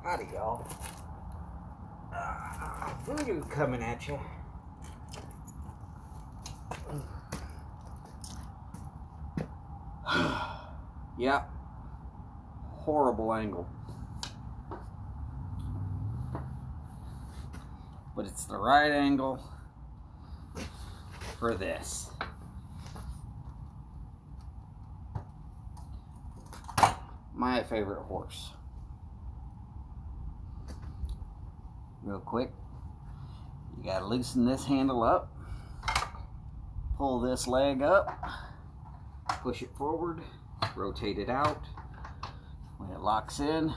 Howdy, y'all. Voodoo coming at you. Yep. Horrible angle. But it's the right angle for this. My favorite horse. Real quick, you gotta loosen this handle up, pull this leg up, push it forward, rotate it out. When it locks in,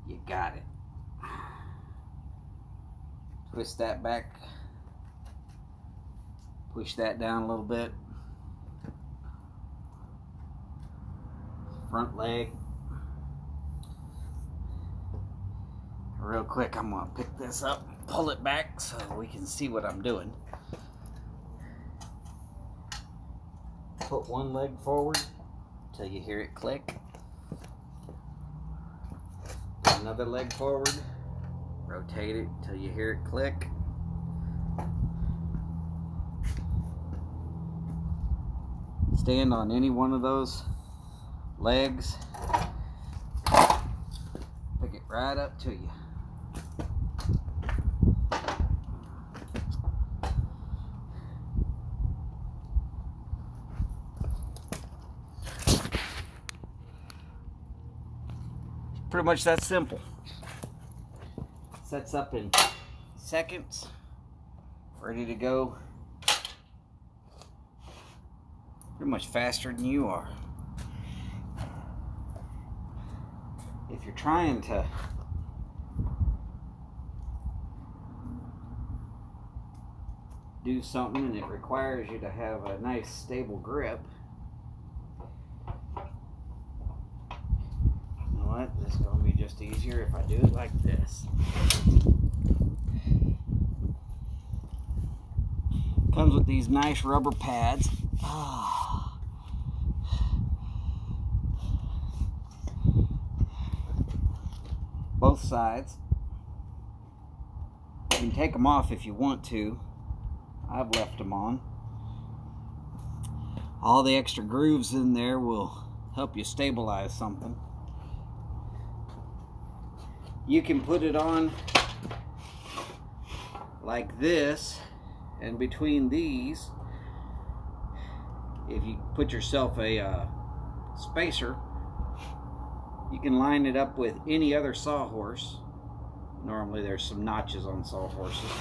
you got it. Twist that back, push that down a little bit. Front leg. Real quick, I'm gonna pick this up, pull it back so we can see what I'm doing. Put one leg forward till you hear it click. Another leg forward, rotate it till you hear it click. Stand on any one of those legs, pick it right up to you. Pretty much that simple. Sets up in seconds, ready to go. Pretty much faster than you are. If you're trying to do something and it requires you to have a nice stable grip, you know what? This is going to be just easier if I do it like this. Comes with these nice rubber pads. Both sides. You can take them off if you want to. I've left them on. All the extra grooves in there will help you stabilize something. You can put it on like this, and between these, if you put yourself a spacer, you can line it up with any other sawhorse. Normally there's some notches on sawhorses.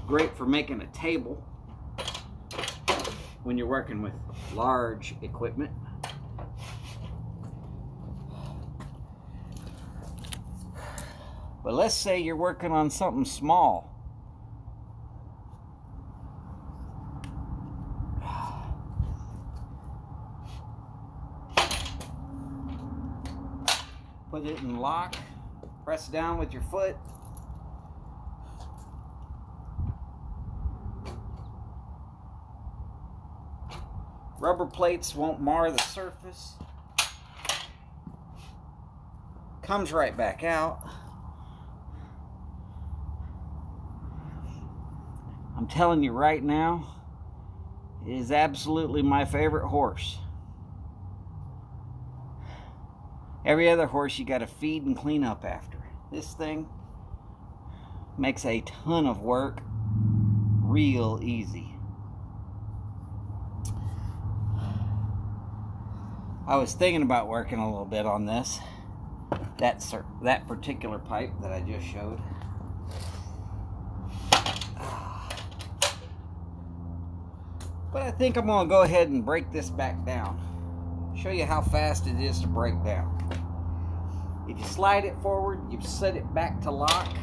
Great for making a table when you're working with large equipment. But let's say you're working on something small. Put it in lock, press down with your foot. Rubber plates won't mar the surface. Comes right back out. I'm telling you right now, it is absolutely my favorite horse. Every other horse you got to feed and clean up after. This thing makes a ton of work real easy. I was thinking about working a little bit on this, that particular pipe that I just showed. But I think I'm going to go ahead and break this back down. Show you how fast it is to break down. If you slide it forward, you set it back to lock,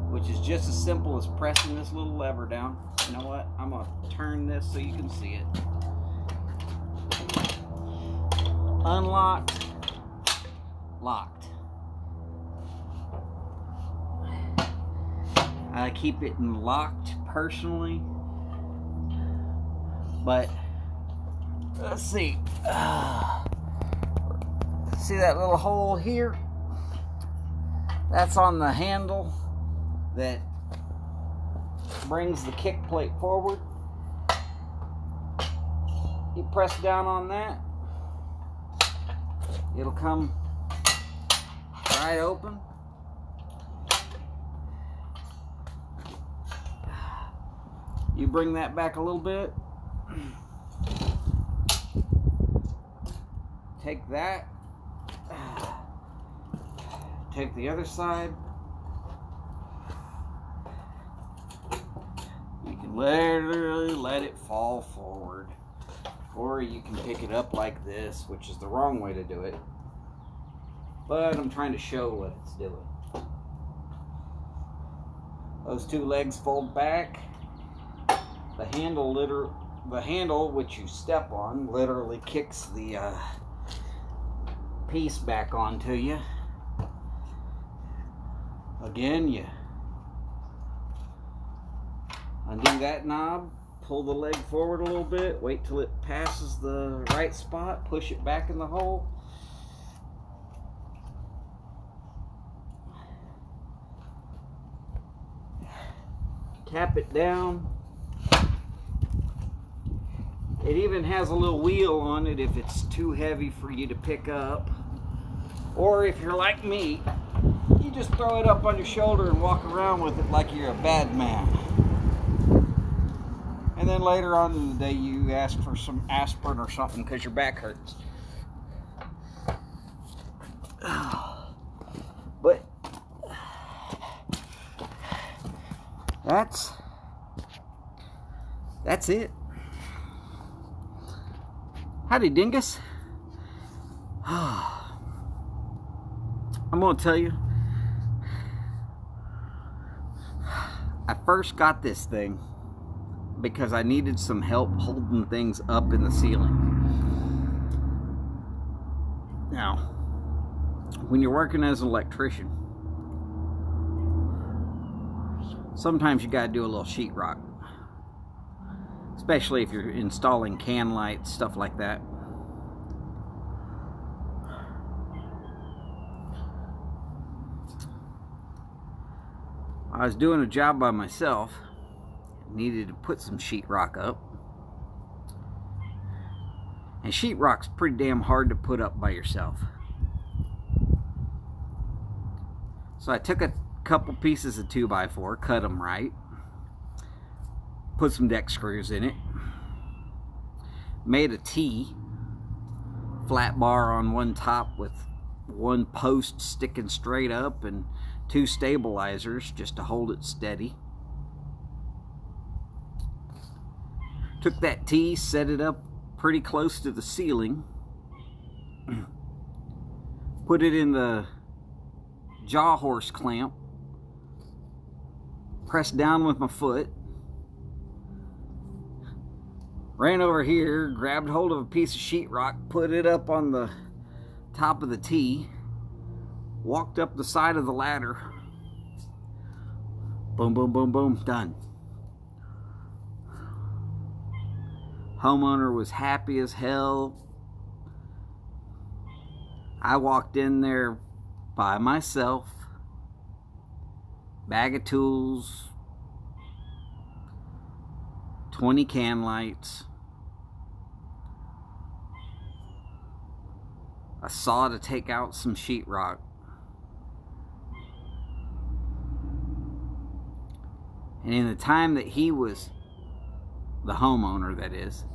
which is just as simple as pressing this little lever down. You know what? I'm going to turn this so you can see it. Unlocked, locked. I keep it locked personally, but Let's see. See that little hole here? That's on the handle that brings the kick plate forward. You press down on that, it'll come right open. You bring that back a little bit. Take that. Take the other side. You can literally let it fall forward. Or you can pick it up like this, which is the wrong way to do it. But I'm trying to show what it's doing. Those two legs fold back. The handle which you step on literally kicks the piece back onto you. Again, you undo that knob, pull the leg forward a little bit, wait till it passes the right spot, push it back in the hole. Tap it down. It even has a little wheel on it if it's too heavy for you to pick up. Or if you're like me, you just throw it up on your shoulder and walk around with it like you're a bad man. And then later on in the day you ask for some aspirin or something because your back hurts. But that's it. Howdy, dingus. I'm gonna tell you, I first got this thing because I needed some help holding things up in the ceiling. Now, when you're working as an electrician, sometimes you gotta do a little sheetrock, especially if you're installing can lights, stuff like that. I was doing a job by myself, needed to put some sheetrock up. And sheetrock's pretty damn hard to put up by yourself. So I took a couple pieces of 2x4, cut them right, put some deck screws in it, made a T, flat bar on one top with one post sticking straight up and 2 stabilizers just to hold it steady. Took that T, set it up pretty close to the ceiling, put it in the jaw horse clamp, pressed down with my foot, ran over here, grabbed hold of a piece of sheetrock, put it up on the top of the T, walked up the side of the ladder, boom, boom, boom, boom, done. Homeowner was happy as hell. I walked in there by myself, bag of tools, 20 can lights, a saw to take out some sheetrock, and in the time that he was, the homeowner that is,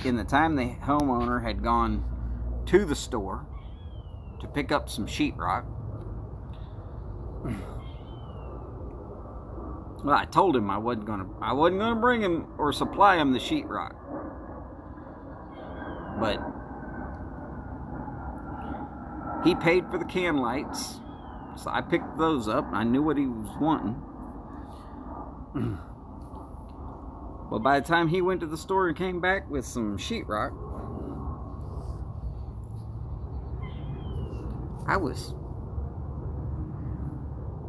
in the time the homeowner had gone to the store to pick up some sheetrock, well, I told him I wasn't gonna bring him or supply him the sheetrock, but he paid for the can lights, so I picked those up. I knew what he was wanting. Well, by the time he went to the store and came back with some sheetrock, I was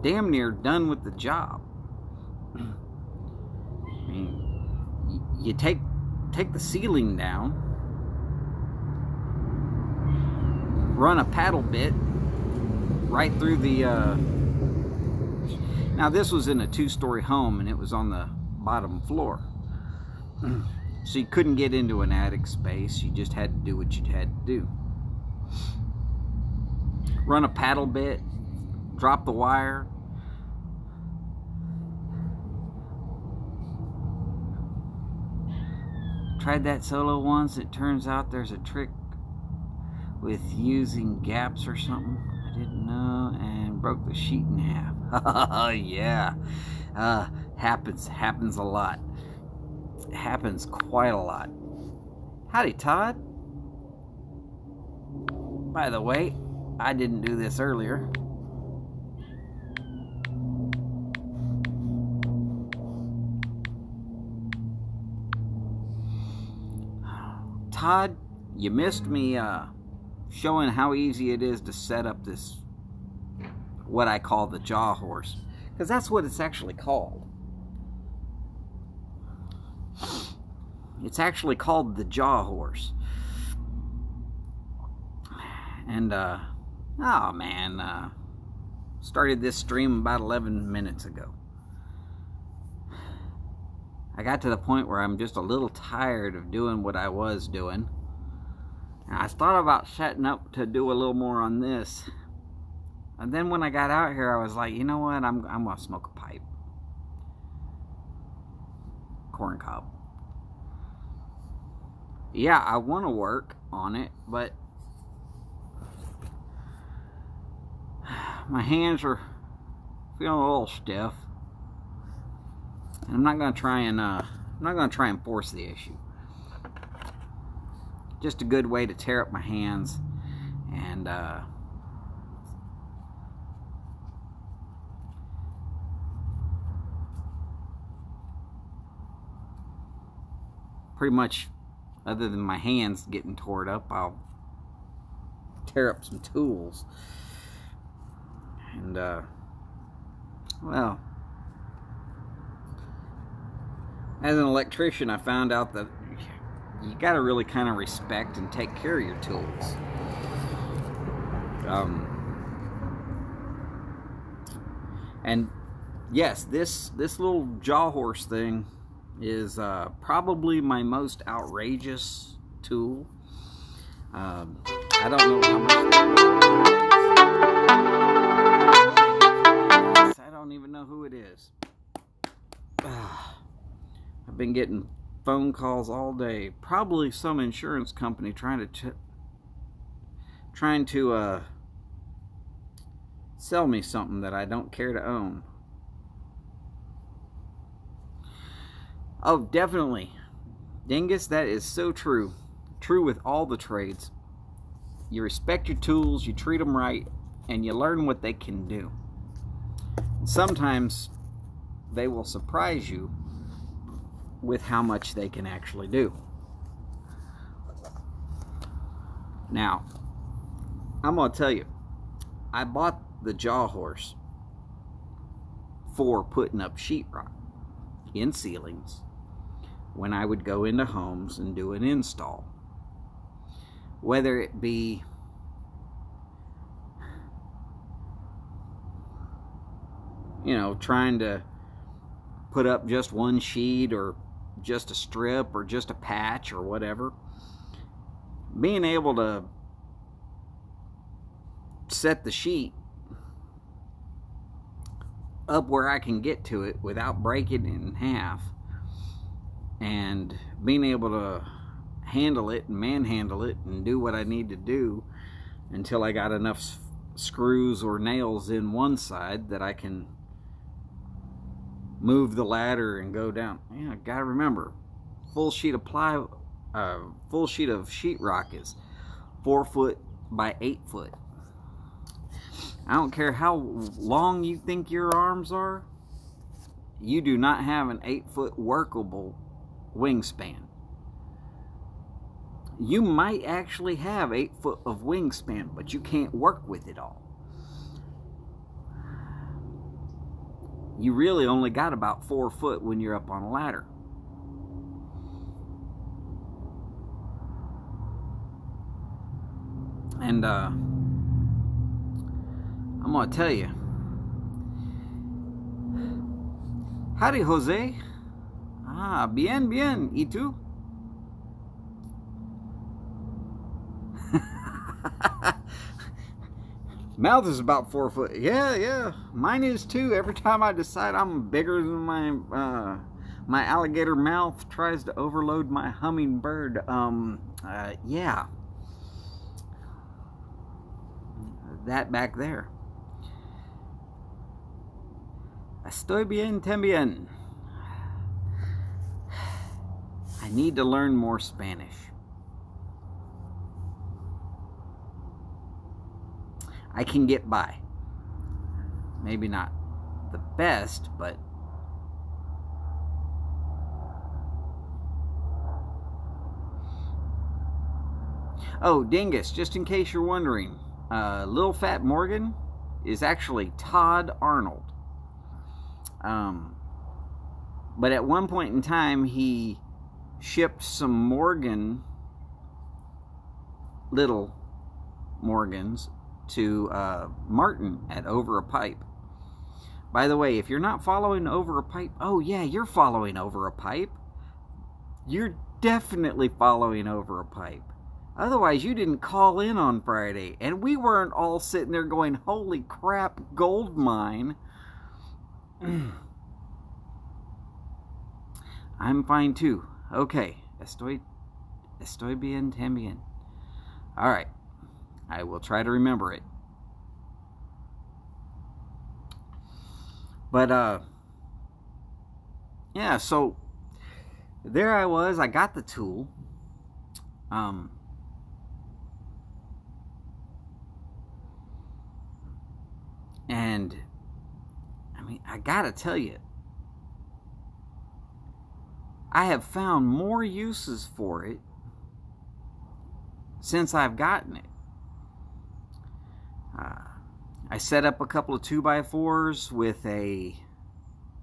damn near done with the job. I mean, you take the ceiling down, run a paddle bit right through the now this was in a 2-story home and it was on the bottom floor, so you couldn't get into an attic space. You just had to do what you had to do. Run a paddle bit, drop the wire, tried that solo once. It turns out there's a trick with using gaps or something I didn't know, and broke the sheet in half. Yeah, happens a lot. It happens quite a lot. Howdy, Todd. By the way, I didn't do this earlier. Todd, you missed me showing how easy it is to set up this, what I call the jaw horse, because that's what it's actually called. It's actually called the jaw horse. And oh man, started this stream about 11 minutes ago. I got to the point where I'm just a little tired of doing what I was doing. And I thought about setting up to do a little more on this. And then when I got out here, I was like, you know what? I'm gonna smoke a pipe. Corn cob. Yeah, I want to work on it, but my hands are feeling a little stiff. And I'm not gonna try and force the issue. Just a good way to tear up my hands and pretty much, other than my hands getting torn up, I'll tear up some tools. And well, as an electrician, I found out that you got to really kind of respect and take care of your tools. And yes, this little jaw horse thing is probably my most outrageous tool. I don't know how much. I don't even know who it is. I've been getting phone calls all day. Probably some insurance company trying to sell me something that I don't care to own. Oh, definitely. Dingus, that is so true. True with all the trades. You respect your tools, you treat them right, and you learn what they can do. Sometimes they will surprise you with how much they can actually do. Now, I'm going to tell you, I bought the jaw horse for putting up sheetrock in ceilings when I would go into homes and do an install. Whether it be trying to put up just one sheet or just a strip or just a patch or whatever, being able to set the sheet up where I can get to it without breaking it in half, and being able to handle it and manhandle it and do what I need to do until I got enough screws or nails in one side that I can move the ladder and go down. Yeah, gotta remember, full sheet of sheetrock is 4 foot by 8 foot. I don't care how long you think your arms are, you do not have an 8 foot workable wingspan. You might actually have 8 foot of wingspan, but you can't work with it all. You really only got about 4 foot when you're up on a ladder. And I'm gonna tell you. Howdy, Jose. Ah, bien, bien. ¿Y tú? Mouth is about 4 foot. Yeah. Mine is too. Every time I decide I'm bigger than my alligator mouth tries to overload my hummingbird. Yeah. That back there. Estoy bien también. I need to learn more Spanish. I can get by. Maybe not the best, but oh, Dingus, just in case you're wondering, Lil Fat Morgan is actually Todd Arnold. But at one point in time, he shipped some little Morgans to Martin at Over a Pipe. By the way, if you're not following Over a Pipe, oh yeah, you're following Over a Pipe. You're definitely following Over a Pipe. Otherwise, you didn't call in on Friday, and we weren't all sitting there going, holy crap, gold mine. I'm fine too. Okay, estoy bien también. All right. I will try to remember it. But, yeah, so there I was. I got the tool. And, I mean, I gotta tell you, I have found more uses for it since I've gotten it. I set up a couple of 2x4s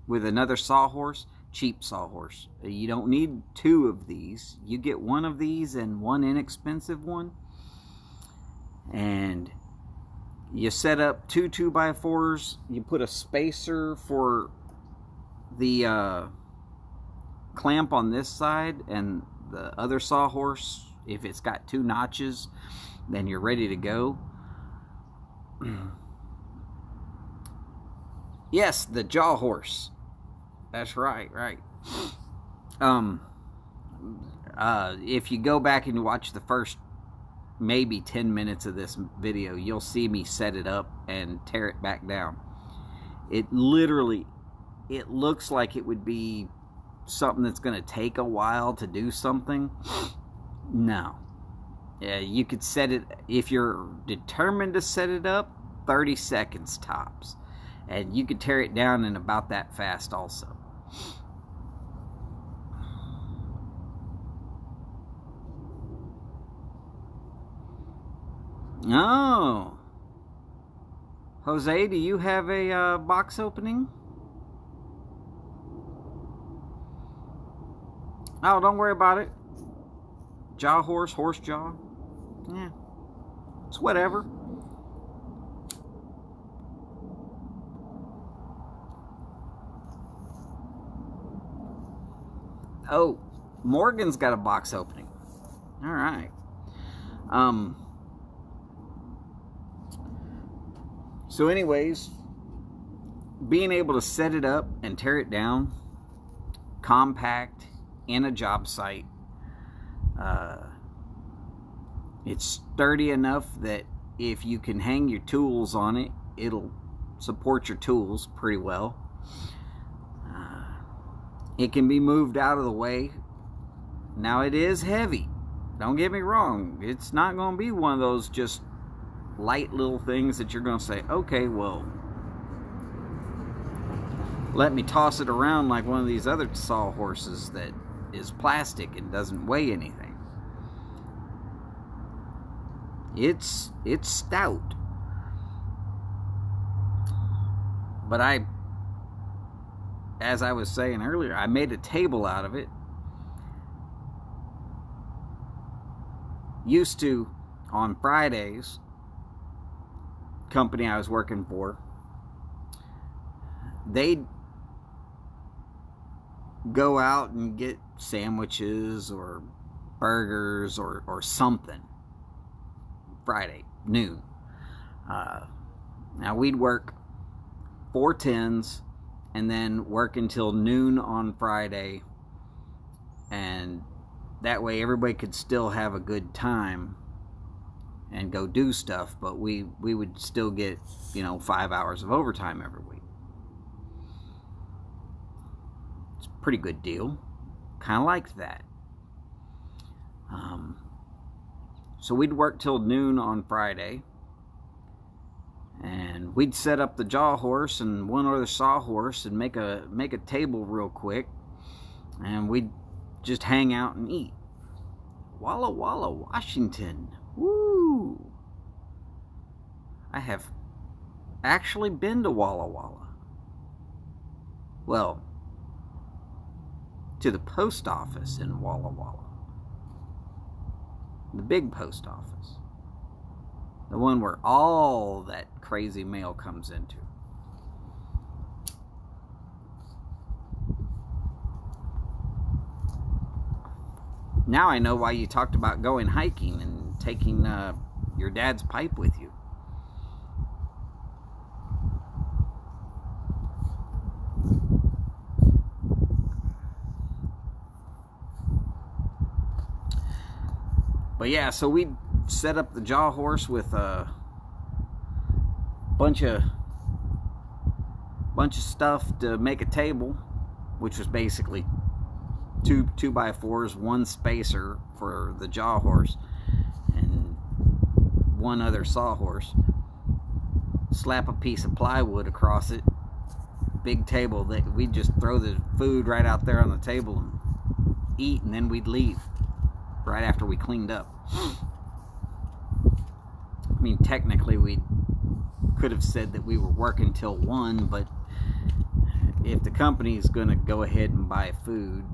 with another sawhorse, cheap sawhorse. You don't need two of these. You get one of these and one inexpensive one. And you set up two 2x4s. You put a spacer for the clamp on this side, and the other sawhorse, if it's got 2 notches, then you're ready to go. Yes, the jaw horse. That's right. If you go back and watch the first maybe 10 minutes of this video, you'll see me set it up and tear it back down. It looks like it would be something that's going to take a while to do something. No. Yeah, you could set it, if you're determined to set it up, 30 seconds tops. And you could tear it down in about that fast also. Oh. Jose, do you have a box opening? Oh, don't worry about it. Jaw horse, horse jaw. Yeah. It's whatever. Oh, Morgan's got a box opening. All right. So anyways, being able to set it up and tear it down, compact, in a job site, it's sturdy enough that if you can hang your tools on it, it'll support your tools pretty well. It can be moved out of the way. Now, it is heavy. Don't get me wrong. It's not going to be one of those just light little things that you're going to say, okay, well, let me toss it around like one of these other sawhorses that is plastic and doesn't weigh anything. It's stout. But as I was saying earlier, I made a table out of it. Used to on Fridays, company I was working for, they'd go out and get sandwiches or burgers or something Friday noon. Now we'd work 4 10s and then work until noon on Friday, and that way everybody could still have a good time and go do stuff, but we would still get 5 hours of overtime every week. It's a pretty good deal. Kind of liked that. So we'd work till noon on Friday, and we'd set up the jaw horse and one other sawhorse and make a table real quick, and we'd just hang out and eat. Walla Walla, Washington. Woo! I have actually been to Walla Walla. Well, to the post office in Walla Walla. The big post office. The one where all that crazy mail comes into. Now I know why you talked about going hiking and taking your dad's pipe with you. But yeah, so we'd set up the jaw horse with a bunch of stuff to make a table, which was basically two 2x4s, one spacer for the jaw horse, and one other sawhorse. Slap a piece of plywood across it. Big table that we'd just throw the food right out there on the table and eat, and then we'd leave right after we cleaned up. I mean, technically we could have said that we were working till 1, but if the company's going to go ahead and buy food,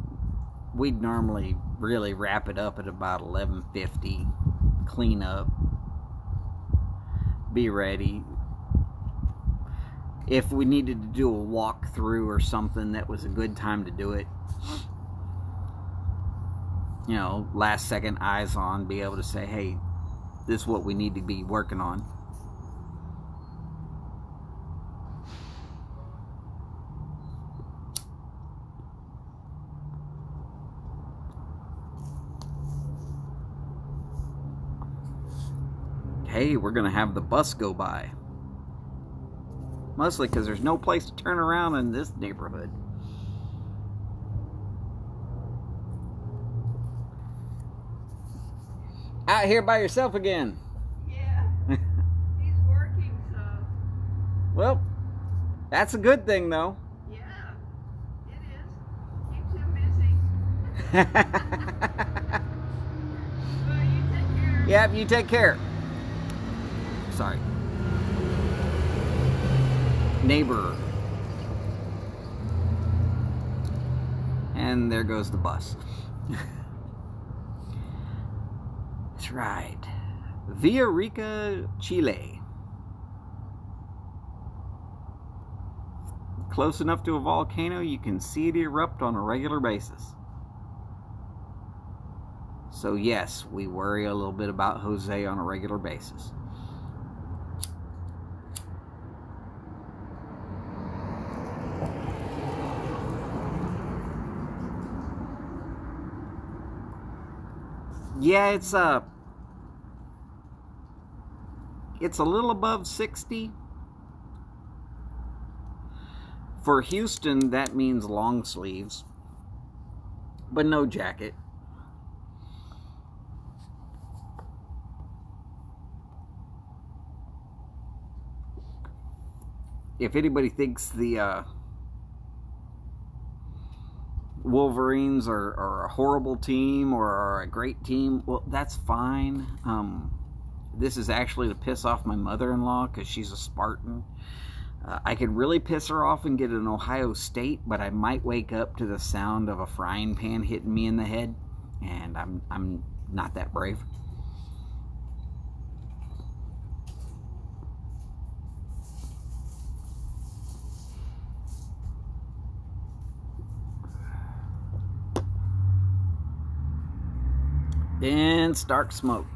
we'd normally really wrap it up at about 11:50, clean up, be ready. If we needed to do a walkthrough or something, that was a good time to do it. Last second eyes on, be able to say, hey, this is what we need to be working on. Hey, we're going to have the bus go by. Mostly because there's no place to turn around in this neighborhood. Out here by yourself again. Yeah. He's working, so. Well, that's a good thing, though. Yeah, it is. Keeps him busy. Well, you take care. Yep, you take care. Sorry. Neighbor. And there goes the bus. That's right. Villarrica, Chile. Close enough to a volcano, you can see it erupt on a regular basis. So yes, we worry a little bit about Jose on a regular basis. Yeah, it's a little above 60. For Houston, that means long sleeves, but no jacket. If anybody thinks the Wolverines are a horrible team or are a great team, well, that's fine. This is actually to piss off my mother-in-law because she's a Spartan. I could really piss her off and get an Ohio State, but I might wake up to the sound of a frying pan hitting me in the head, and I'm not that brave. Dense dark smoke.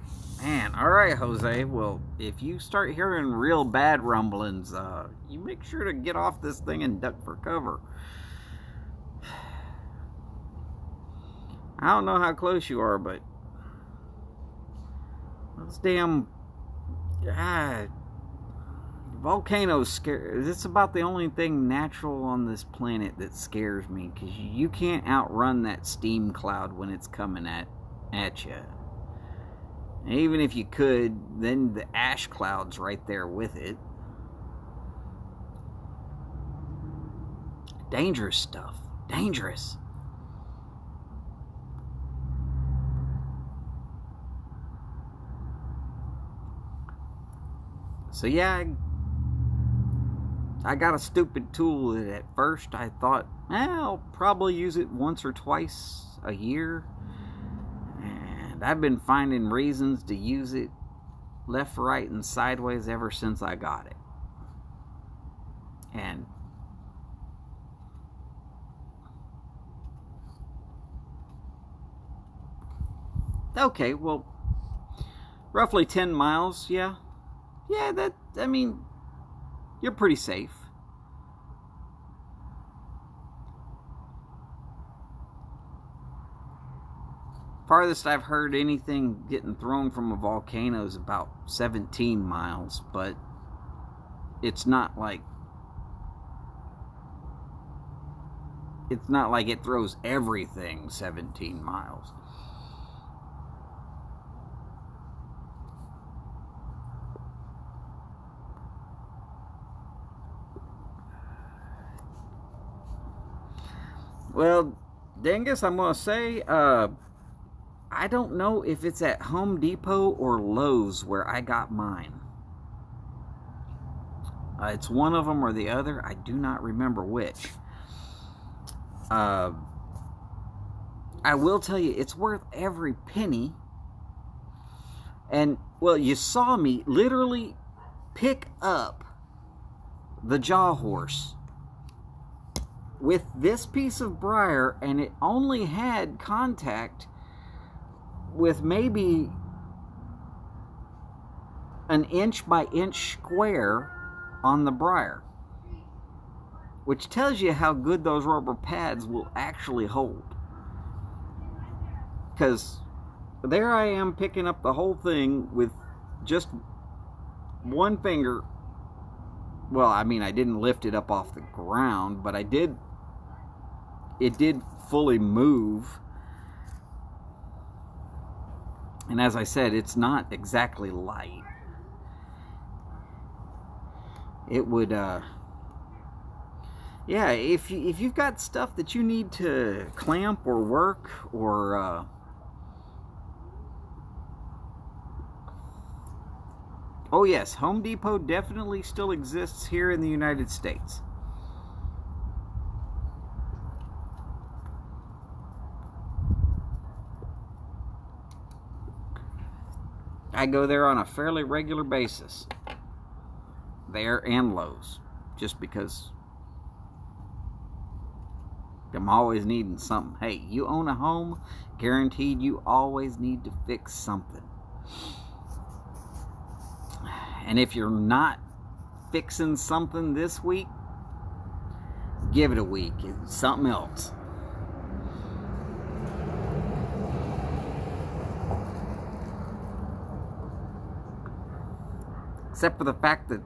Man, alright, Jose. Well, if you start hearing real bad rumblings, you make sure to get off this thing and duck for cover. I don't know how close you are, but those damn volcanoes scare. It's about the only thing natural on this planet that scares me, because you can't outrun that steam cloud when it's coming at you. And even if you could, then the ash cloud's right there with it. Dangerous stuff. Dangerous. So yeah, I got a stupid tool that at first I thought, I'll probably use it once or twice a year. And I've been finding reasons to use it left, right, and sideways ever since I got it. And okay, well, roughly 10 miles, yeah. Yeah, I mean, you're pretty safe. Farthest I've heard anything getting thrown from a volcano is about 17 miles, but it's not like it throws everything 17 miles. Well, Dingus, I'm going to say, I don't know if it's at Home Depot or Lowe's where I got mine. It's one of them or the other. I do not remember which. I will tell you, it's worth every penny. And, well, you saw me literally pick up the Jaw Horse with this piece of briar, and it only had contact with maybe an inch by inch square on the briar, which tells you how good those rubber pads will actually hold. Because there I am picking up the whole thing with just one finger. Well, I mean, I didn't lift it up off the ground, but it did fully move. And as I said, it's not exactly light. It would, yeah, if you've got stuff that you need to clamp or work or, oh yes, Home Depot definitely still exists here in the United States. I go there on a fairly regular basis. There and Lowe's. Just because I'm always needing something. Hey, you own a home, guaranteed you always need to fix something. And if you're not fixing something this week, give it a week. It's something else. Except for the fact that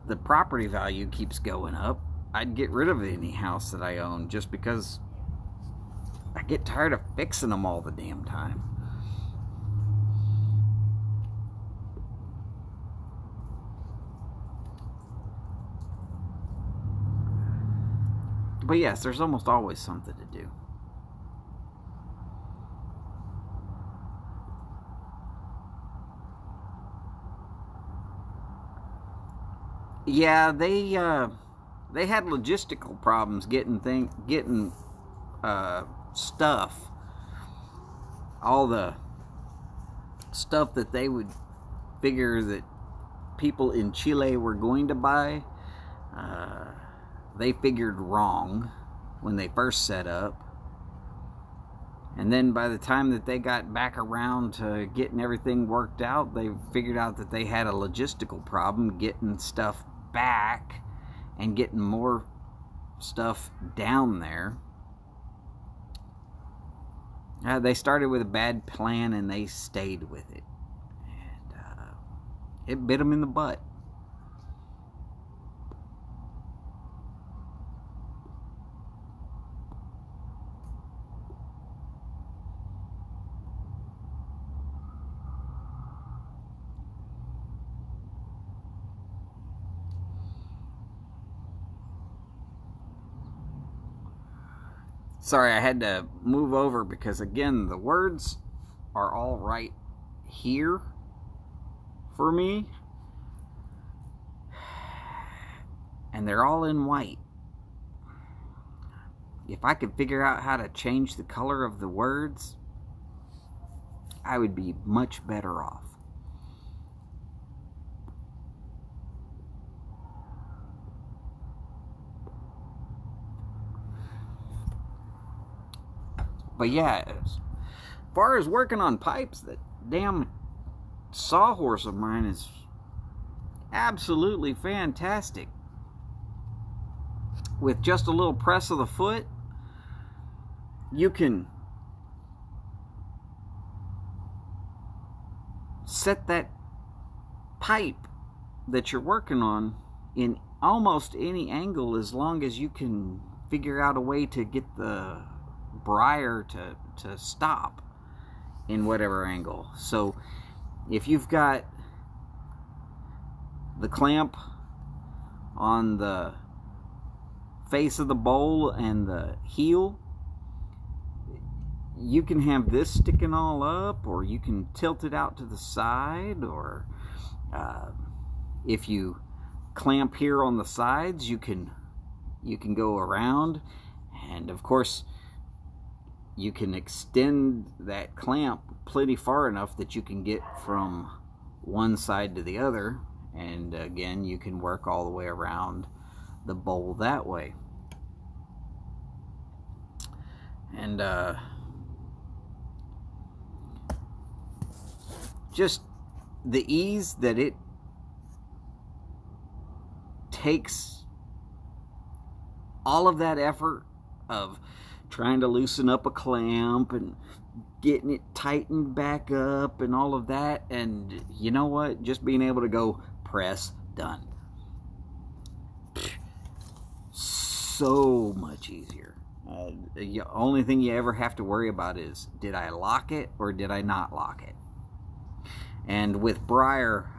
the property value keeps going up, I'd get rid of any house that I own just because I get tired of fixing them all the damn time. But yes, there's almost always something to do. Yeah, they had logistical problems getting stuff. All the stuff that they would figure that people in Chile were going to buy, they figured wrong when they first set up. And then by the time that they got back around to getting everything worked out, they figured out that they had a logistical problem getting stuff back and getting more stuff down there. They started with a bad plan and they stayed with it. And it bit them in the butt. Sorry, I had to move over because, again, the words are all right here for me. And they're all in white. If I could figure out how to change the color of the words, I would be much better off. But yeah, as far as working on pipes, that damn sawhorse of mine is absolutely fantastic. With just a little press of the foot, you can set that pipe that you're working on in almost any angle, as long as you can figure out a way to get the briar to stop in whatever angle. So if you've got the clamp on the face of the bowl and the heel, you can have this sticking all up, or you can tilt it out to the side, or if you clamp here on the sides, you can go around, and of course you can extend that clamp plenty far enough that you can get from one side to the other, and again, you can work all the way around the bowl that way. And just the ease that it takes all of that effort of trying to loosen up a clamp and getting it tightened back up and all of that, and you know what, just being able to go press, done. So much easier. The only thing you ever have to worry about is, did I lock it or did I not lock it? And with briar,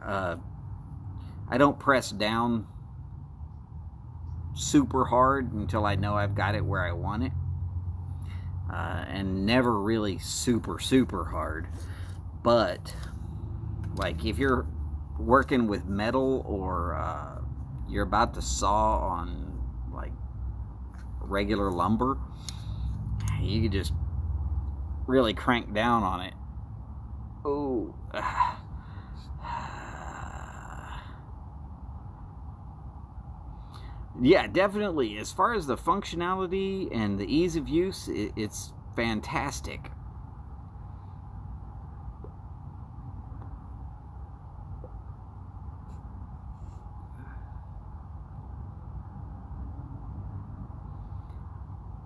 I don't press down super hard until I know I've got it where I want it. And never really super hard. But like if you're working with metal, or you're about to saw on like regular lumber, you can just really crank down on it. Oh, yeah, definitely. As far as the functionality and the ease of use, it's fantastic.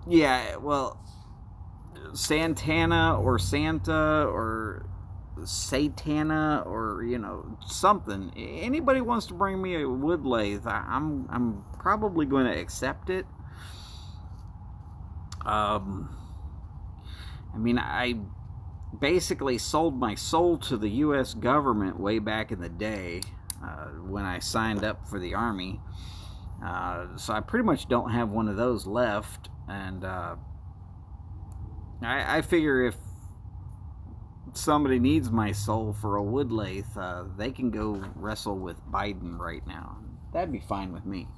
Yeah, well, Santana or Santa or Satana, or something. Anybody wants to bring me a wood lathe, I'm probably going to accept it. I mean, I basically sold my soul to the U.S. government way back in the day when I signed up for the Army. So I pretty much don't have one of those left, and I figure if somebody needs my soul for a wood lathe, they can go wrestle with Biden right now. That'd be fine with me.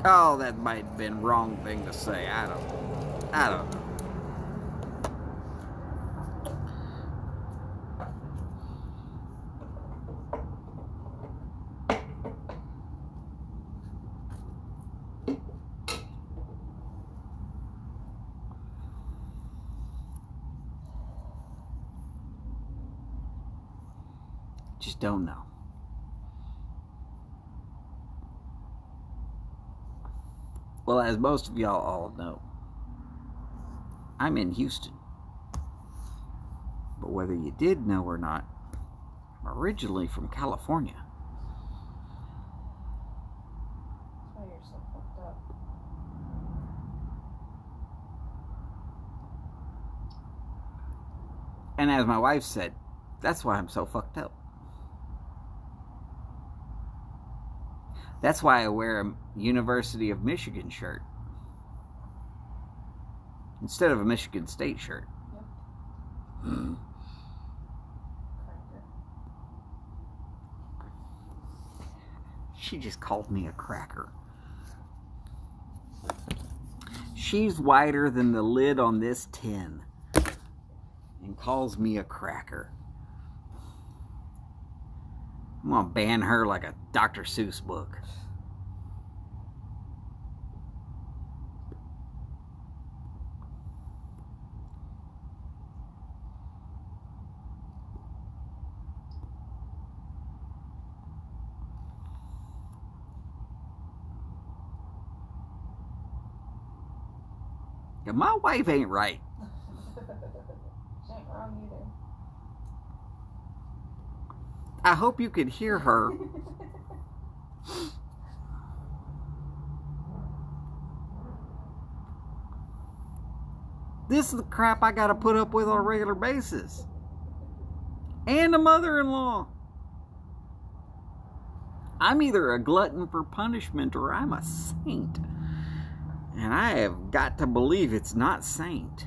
Oh, that might have been wrong thing to say. I don't know. Just don't know. Well, as most of y'all all know, I'm in Houston. But whether you did know or not, I'm originally from California. That's why you're so fucked up. And as my wife said, that's why I'm so fucked up. That's why I wear a University of Michigan shirt instead of a Michigan State shirt. Yep. Mm. Cracker. She just called me a cracker. She's wider than the lid on this tin and calls me a cracker. I'm gonna ban her like a Dr. Seuss book. Yeah, my wife ain't right. She ain't wrong either. I hope you could hear her. This is the crap I gotta put up with on a regular basis. And a mother-in-law. I'm either a glutton for punishment or I'm a saint. And I have got to believe it's not saint.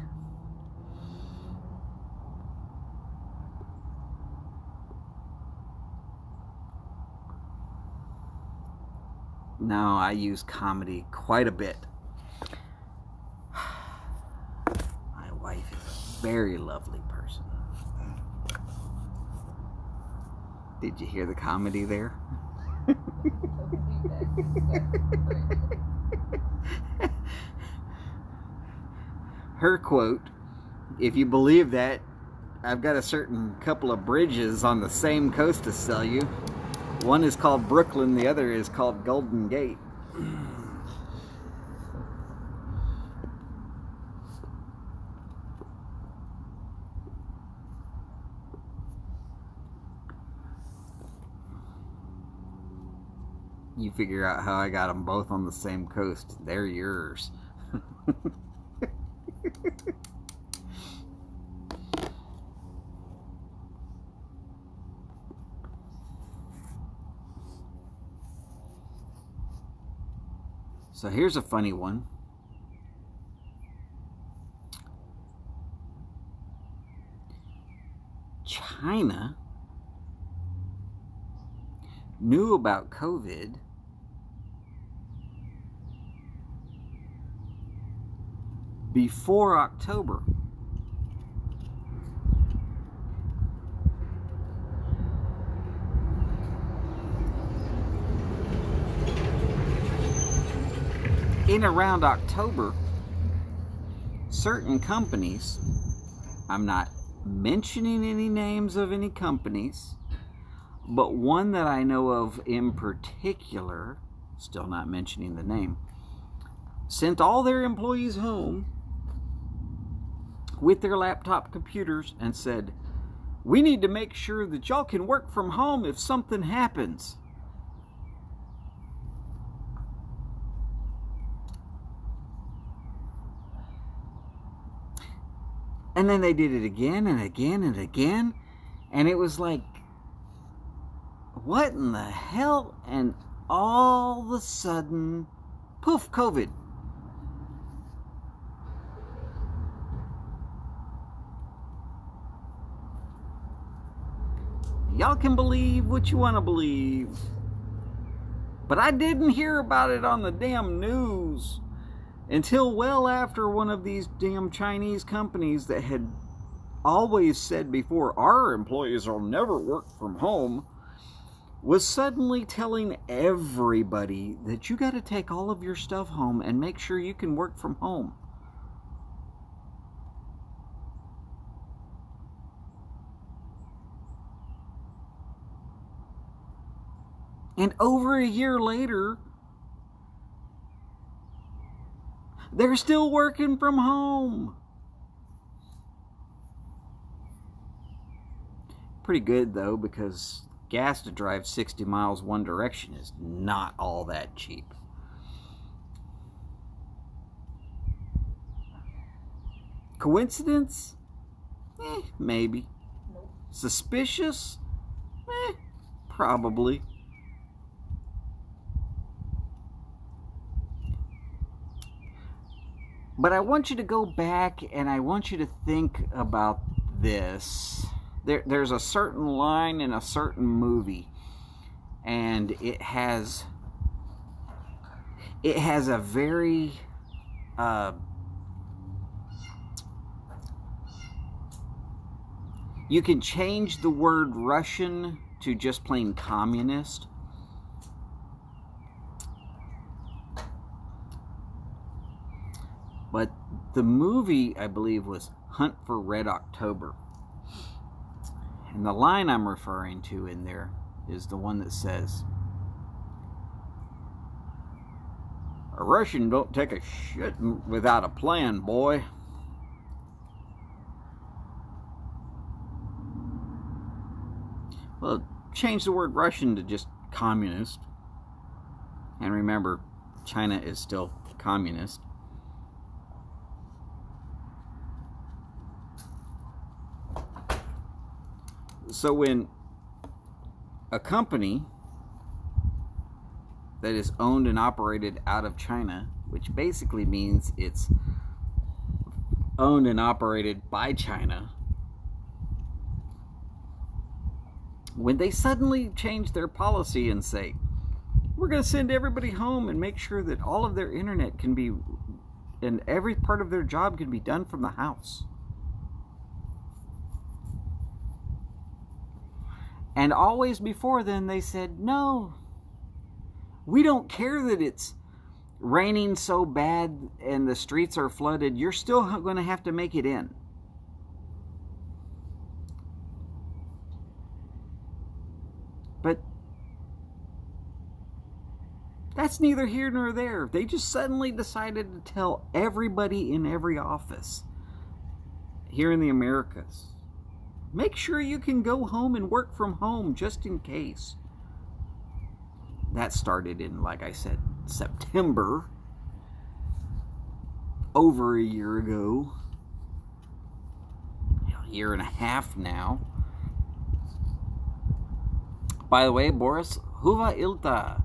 No, I use comedy quite a bit. My wife is a very lovely person. Did you hear the comedy there? Her quote, if you believe that, I've got a certain couple of bridges on the same coast to sell you. One is called Brooklyn, the other is called Golden Gate. You figure out how I got them both on the same coast. They're yours. So here's a funny one. China knew about COVID before October. In around October, certain companies, I'm not mentioning any names of any companies, but one that I know of in particular, still not mentioning the name, sent all their employees home with their laptop computers and said, we need to make sure that y'all can work from home if something happens. And then they did it again and again and again. And it was like, what in the hell? And all of a sudden, poof, COVID. Y'all can believe what you want to believe. But I didn't hear about it on the damn news until well after one of these damn Chinese companies that had always said before, our employees will never work from home, was suddenly telling everybody that you got to take all of your stuff home and make sure you can work from home. And over a year later, they're still working from home. Pretty good though, because gas to drive 60 miles one direction is not all that cheap. Coincidence? Maybe. Nope. Suspicious? Probably. But I want you to go back and I want you to think about this. There's a certain line in a certain movie, and it has a very you can change the word Russian to just plain communist. But the movie, I believe, was Hunt for Red October. And the line I'm referring to in there is the one that says, "A Russian don't take a shit without a plan, boy." Well, change the word Russian to just communist. And remember, China is still communist. So when a company that is owned and operated out of China, which basically means it's owned and operated by China, when they suddenly change their policy and say, we're going to send everybody home and make sure that all of their internet can be, and every part of their job can be done from the house. And always before then they said, no, we don't care that it's raining so bad and the streets are flooded. You're still going to have to make it in. But that's neither here nor there. They just suddenly decided to tell everybody in every office here in the Americas, make sure you can go home and work from home just in case. That started in, like I said, September, over a year ago, a year and a half now. By the way, Boris, Huva Ilta,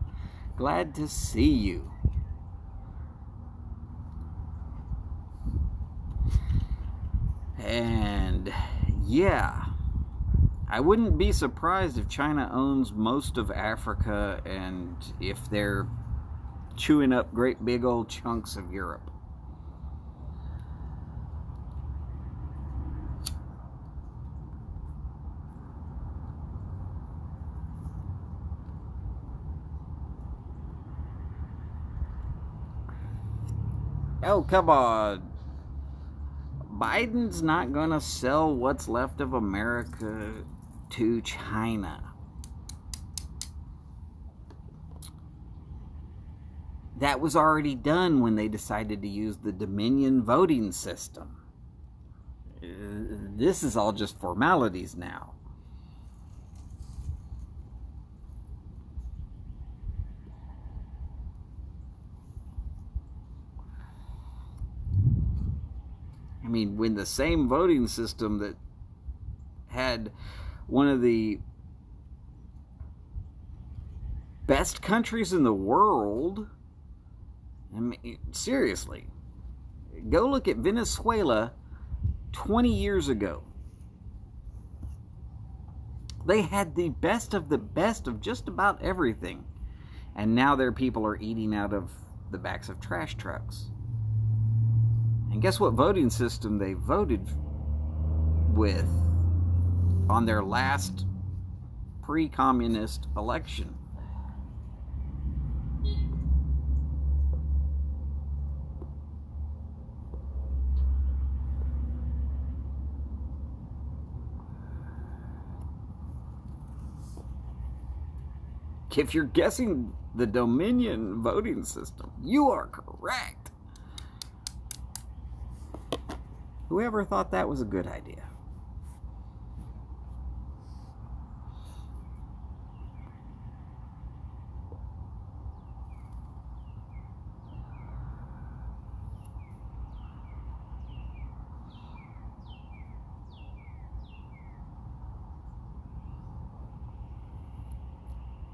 glad to see you. And yeah, I wouldn't be surprised if China owns most of Africa and if they're chewing up great big old chunks of Europe. Oh, come on. Biden's not going to sell what's left of America to China. That was already done when they decided to use the Dominion voting system. This is all just formalities now. I mean, when the same voting system that had one of the best countries in the world, I mean, seriously, go look at Venezuela 20 years ago. They had the best of just about everything. And now their people are eating out of the backs of trash trucks. And guess what voting system they voted with on their last pre-communist election? If you're guessing the Dominion voting system, you are correct. Whoever thought that was a good idea?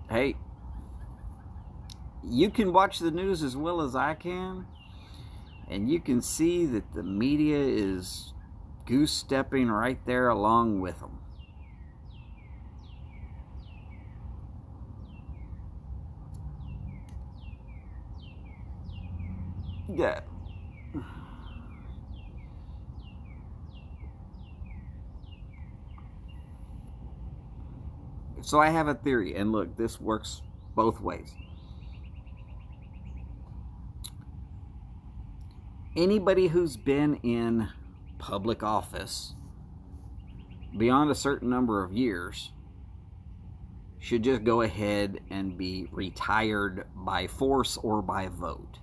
Hey, you can watch the news as well as I can, and you can see that the media is goose-stepping right there along with them. Yeah. So I have a theory, and look, this works both ways. Anybody who's been in public office beyond a certain number of years should just go ahead and be retired by force or by vote.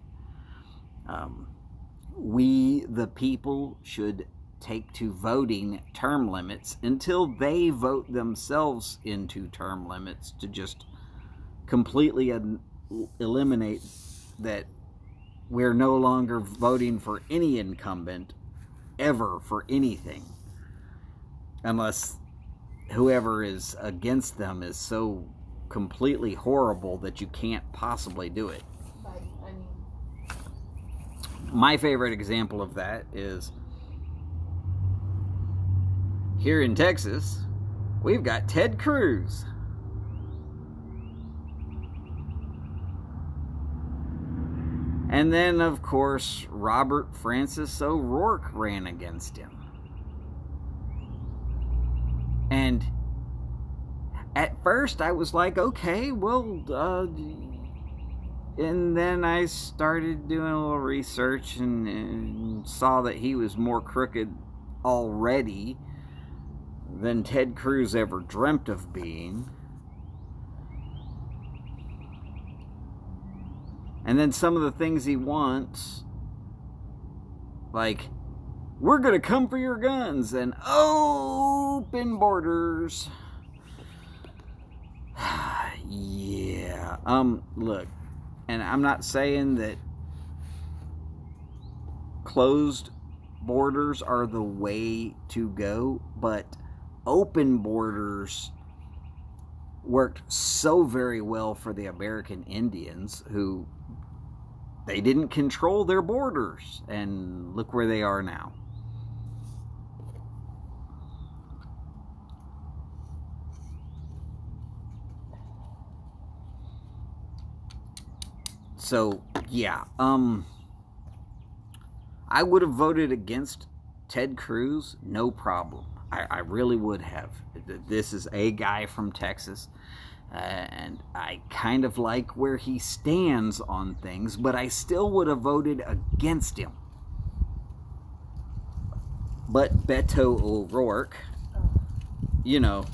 We, the people, should take to voting term limits until they vote themselves into term limits to just completely eliminate that we're no longer voting for any incumbent ever for anything unless whoever is against them is so completely horrible that you can't possibly do it. My favorite example of that is here in Texas, we've got Ted Cruz. And then, of course, Robert Francis O'Rourke ran against him. And at first I was like, okay, well, and then I started doing a little research and saw that he was more crooked already than Ted Cruz ever dreamt of being. And then some of the things he wants, like, we're gonna come for your guns and open borders. Yeah, look, and I'm not saying that closed borders are the way to go, but open borders worked so very well for the American Indians, who they didn't control their borders, and look where they are now. So yeah, I would have voted against Ted Cruz, no problem. I really would have. This is a guy from Texas, and I kind of like where he stands on things, but I still would have voted against him. But Beto O'Rourke, you know,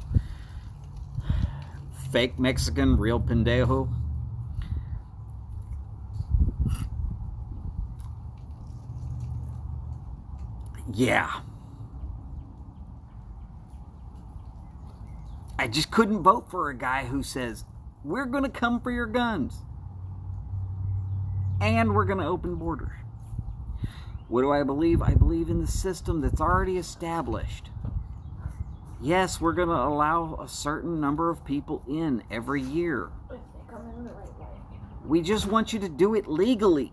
fake Mexican, real pendejo. Yeah. I just couldn't vote for a guy who says, we're going to come for your guns. And we're going to open borders. What do I believe? I believe in the system that's already established. Yes, we're going to allow a certain number of people in every year. If they come in the right way. We just want you to do it legally.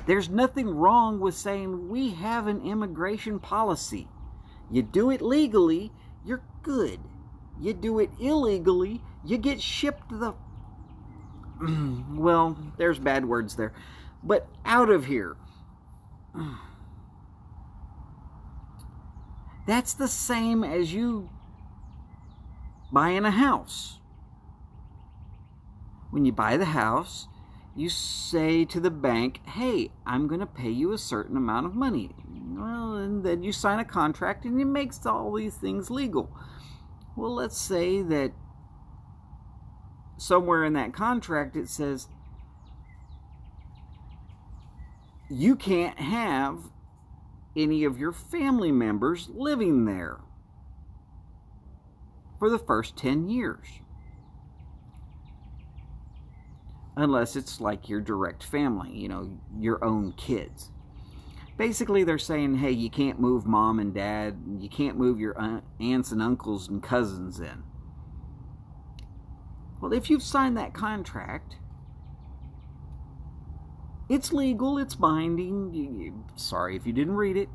There's nothing wrong with saying we have an immigration policy. You do it legally, you're good. You do it illegally, you get shipped the... well, there's bad words there. But out of here. That's the same as you buying a house. When you buy the house, you say to the bank, hey, I'm going to pay you a certain amount of money. Well, and then you sign a contract and it makes all these things legal. Well, let's say that somewhere in that contract it says you can't have any of your family members living there for the first 10 years. Unless it's like your direct family, you know, your own kids. Basically, they're saying, hey, you can't move mom and dad, you can't move your aunts and uncles and cousins in. Well, if you've signed that contract, it's legal, it's binding. Sorry if you didn't read it.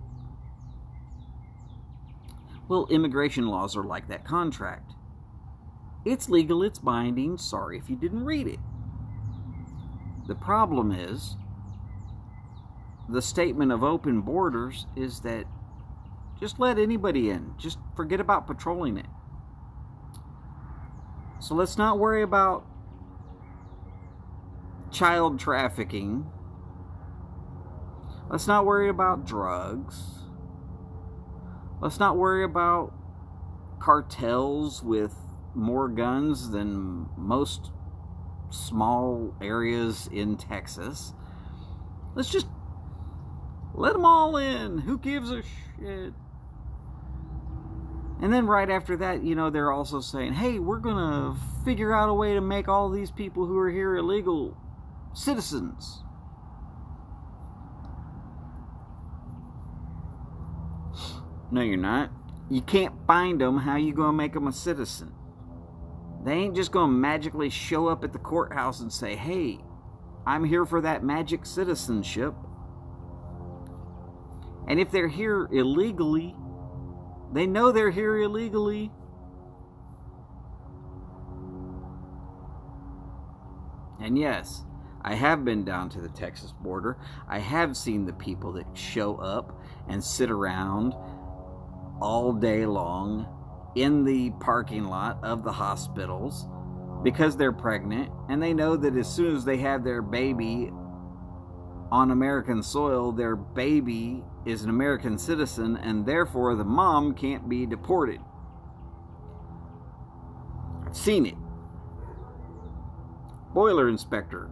Well, immigration laws are like that contract. It's legal, it's binding. Sorry if you didn't read it. The problem is, the statement of open borders is that just let anybody in. Just forget about patrolling it. So let's not worry about child trafficking. Let's not worry about drugs. Let's not worry about cartels with more guns than most small areas in Texas. Let's just let them all in. Who gives a shit? And then right after that, you know, they're also saying, hey, we're going to figure out a way to make all these people who are here illegal citizens. No, you're not. You can't find them. How you going to make them a citizen? They ain't just going to magically show up at the courthouse and say, hey, I'm here for that magic citizenship. And if they're here illegally, they know they're here illegally. And yes, I have been down to the Texas border. I have seen the people that show up and sit around all day long in the parking lot of the hospitals because they're pregnant, and they know that as soon as they have their baby on American soil, their baby is an American citizen, and therefore the mom can't be deported. I've seen it. Boiler inspector.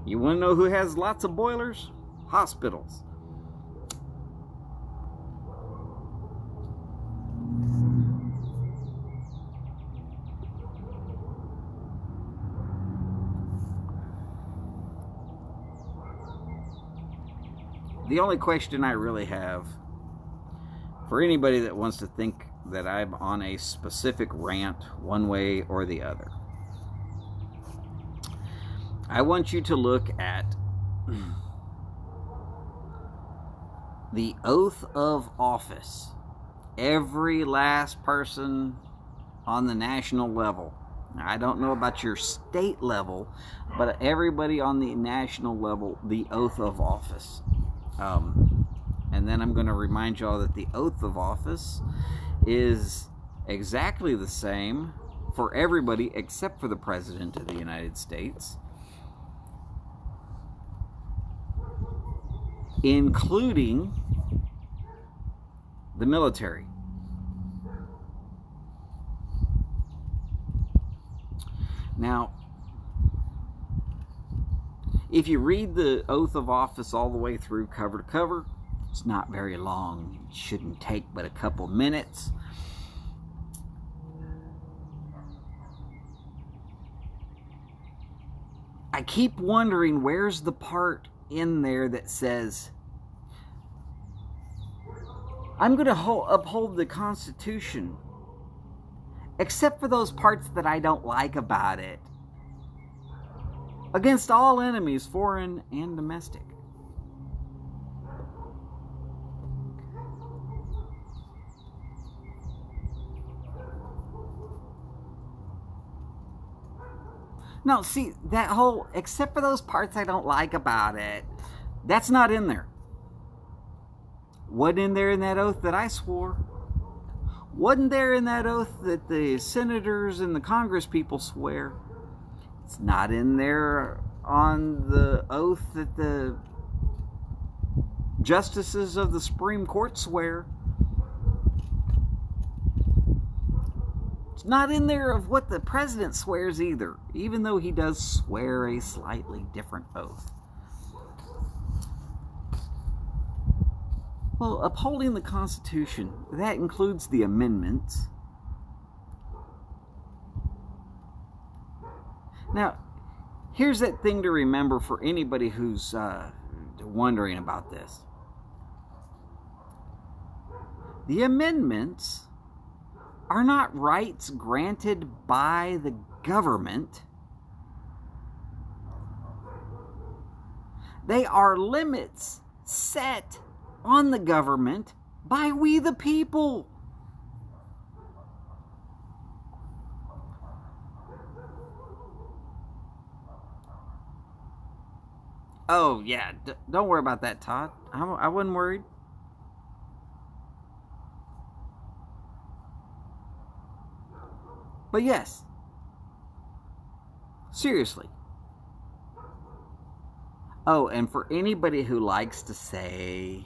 You want to know who has lots of boilers? Hospitals. The only question I really have for anybody that wants to think that I'm on a specific rant one way or the other, I want you to look at the oath of office. Every last person on the national level. Now, I don't know about your state level, but everybody on the national level, the oath of office. And then I'm going to remind y'all that the oath of office is exactly the same for everybody except for the President of the United States, including the military. Now, if you read the oath of office all the way through cover to cover, it's not very long. It shouldn't take but a couple minutes. I keep wondering, where's the part in there that says, I'm going to uphold the Constitution, except for those parts that I don't like about it, against all enemies, foreign and domestic. No, see, that whole, except for those parts I don't like about it, that's not in there. Wasn't in there in that oath that I swore. Wasn't there in that oath that the senators and the Congress people swear. It's not in there on the oath that the justices of the Supreme Court swear. It's not in there of what the president swears either, even though he does swear a slightly different oath. Well, upholding the Constitution, that includes the amendments. Now, here's that thing to remember for anybody who's wondering about this. The amendments are not rights granted by the government. They are limits set on the government by we the people. Oh, yeah, don't worry about that, Todd. I wasn't worried. But yes, seriously. Oh, and for anybody who likes to say,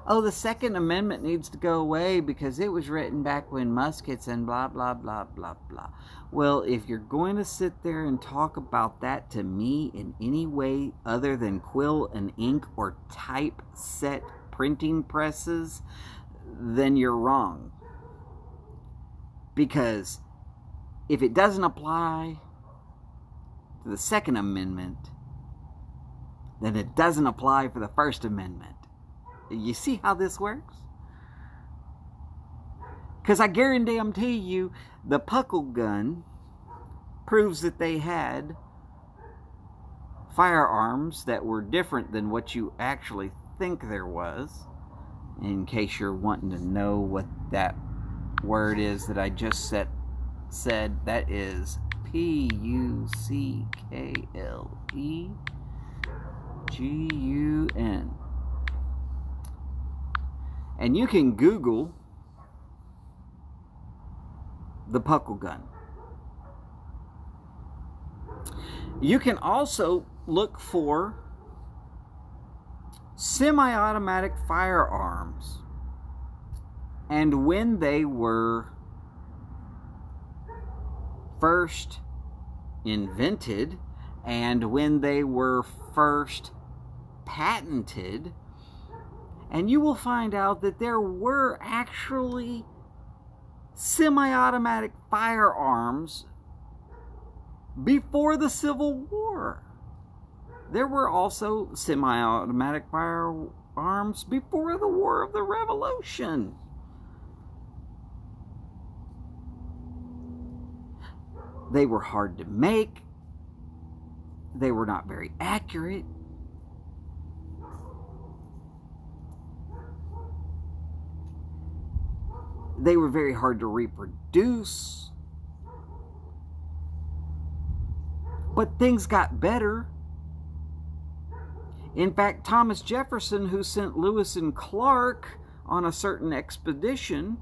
oh, the Second Amendment needs to go away because it was written back when muskets and blah, blah, blah, blah, blah. Well, if you're going to sit there and talk about that to me in any way other than quill and ink or typeset printing presses, then you're wrong. Because if it doesn't apply to the Second Amendment, then it doesn't apply for the First Amendment. You see how this works? Because I guarantee you, the Puckle gun proves that they had firearms that were different than what you actually think there was. In case you're wanting to know what that word is that I just said, that is Pucklegun. And you can Google the Puckle gun. You can also look for semi-automatic firearms and when they were first invented and when they were first patented, and you will find out that there were actually semi-automatic firearms before the Civil War. There were also semi-automatic firearms before the War of the Revolution. They were hard to make. They were not very accurate. They were very hard to reproduce. But things got better. In fact, Thomas Jefferson, who sent Lewis and Clark on a certain expedition,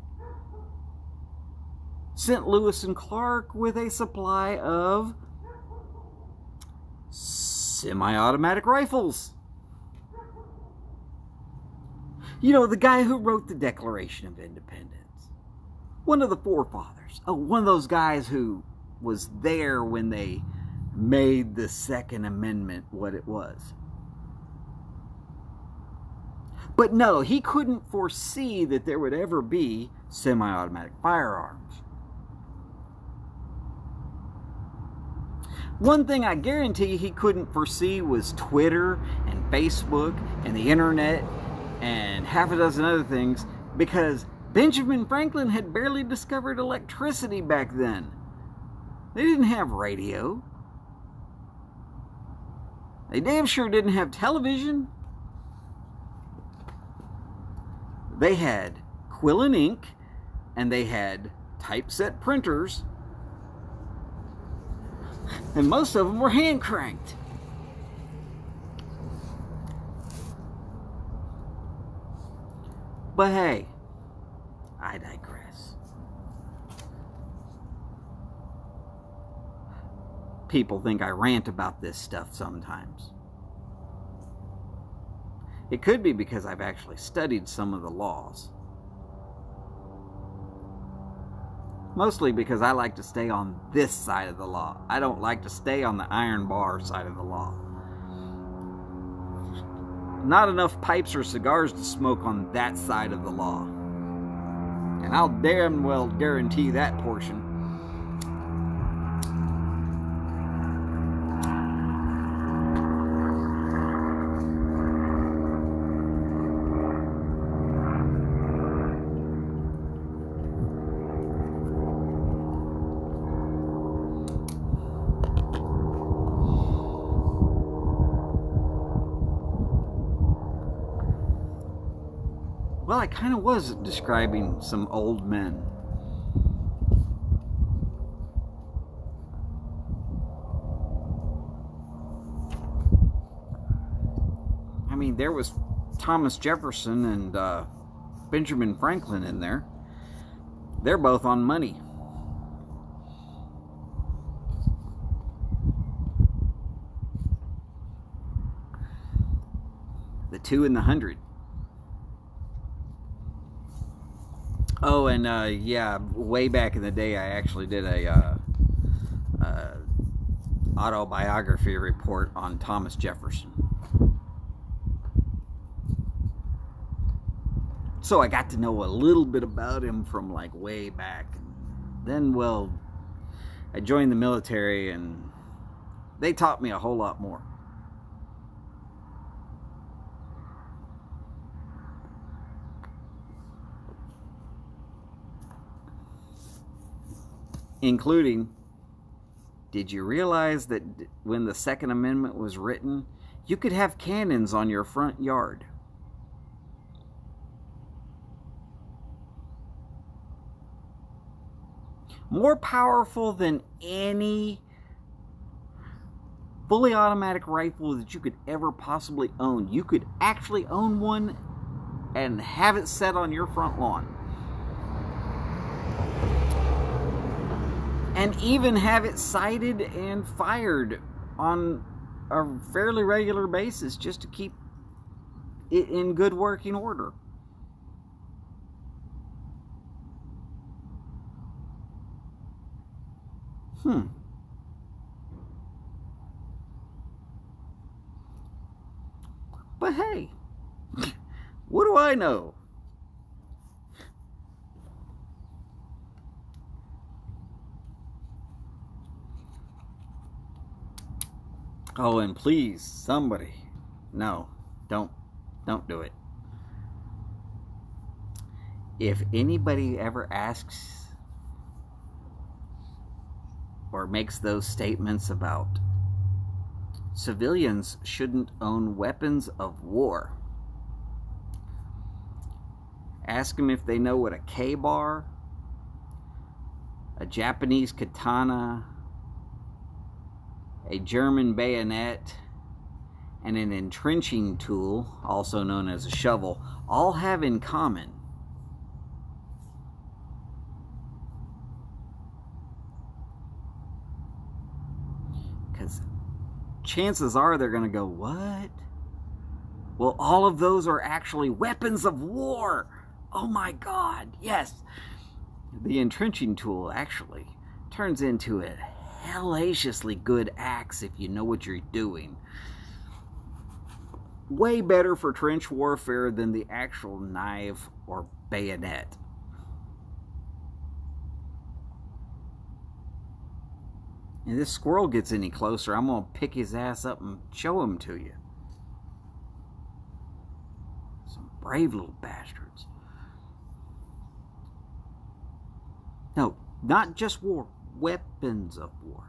sent Lewis and Clark with a supply of semi-automatic rifles. You know, the guy who wrote the Declaration of Independence. One of the forefathers. Oh, one of those guys who was there when they made the Second Amendment what it was. But no, he couldn't foresee that there would ever be semi-automatic firearms. One thing I guarantee he couldn't foresee was Twitter and Facebook and the internet and half a dozen other things, because Benjamin Franklin had barely discovered electricity back then. They didn't have radio. They damn sure didn't have television. They had quill and ink, and they had typeset printers, and most of them were hand cranked. But hey, I digress. People think I rant about this stuff sometimes. It could be because I've actually studied some of the laws. Mostly because I like to stay on this side of the law. I don't like to stay on the iron bar side of the law. Not enough pipes or cigars to smoke on that side of the law. And I'll damn well guarantee that portion. Well, I kind of was describing some old men. I mean, there was Thomas Jefferson and Benjamin Franklin in there. They're both on money. The 2 and the 100. Oh, and yeah, way back in the day, I actually did a autobiography report on Thomas Jefferson. So I got to know a little bit about him from like way back. Then, well, I joined the military and they taught me a whole lot more. Including, did you realize that when the Second Amendment was written, you could have cannons on your front yard? More powerful than any fully automatic rifle that you could ever possibly own. You could actually own one and have it set on your front lawn. And even have it sighted and fired on a fairly regular basis just to keep it in good working order. But hey, what do I know? Oh, and please, somebody, no, don't do it. If anybody ever asks or makes those statements about civilians shouldn't own weapons of war, ask them if they know what a K-bar, a Japanese katana, a German bayonet, and an entrenching tool, also known as a shovel, all have in common. Because chances are they're going to go, what? Well, all of those are actually weapons of war. Oh my God, yes. The entrenching tool actually turns into a hellaciously good axe if you know what you're doing. Way better for trench warfare than the actual knife or bayonet. And this squirrel gets any closer, I'm going to pick his ass up and show him to you. Some brave little bastards. No, not just war. Weapons of war.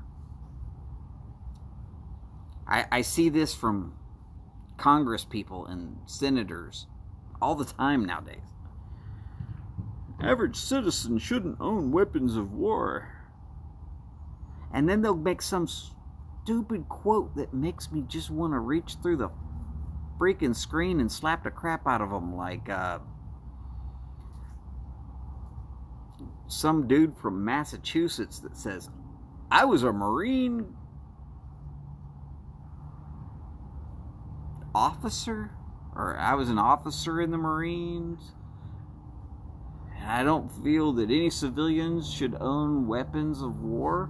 I see this from Congress people and senators all the time nowadays. Average citizen shouldn't own weapons of war. And then they'll make some stupid quote that makes me just want to reach through the freaking screen and slap the crap out of them, like some dude from Massachusetts that says, I was a Marine officer, or I was an officer in the Marines. And I don't feel that any civilians should own weapons of war.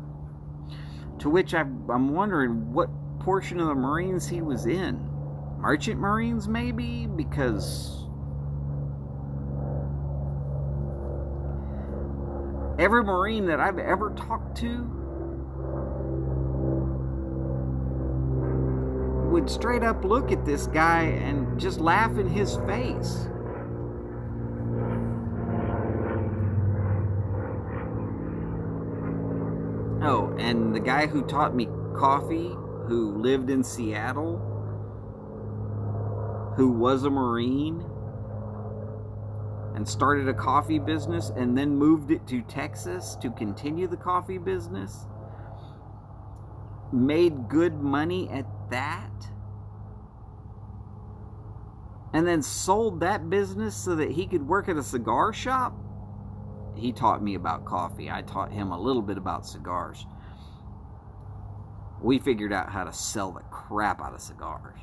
To which I'm wondering what portion of the Marines he was in. Merchant Marines, maybe? Because every Marine that I've ever talked to would straight up look at this guy and just laugh in his face. Oh, and the guy who taught me coffee, who lived in Seattle, who was a Marine and started a coffee business and then moved it to Texas to continue the coffee business, made good money at that, and then sold that business so that he could work at a cigar shop. He taught me about coffee. I taught him a little bit about cigars. We figured out how to sell the crap out of cigars.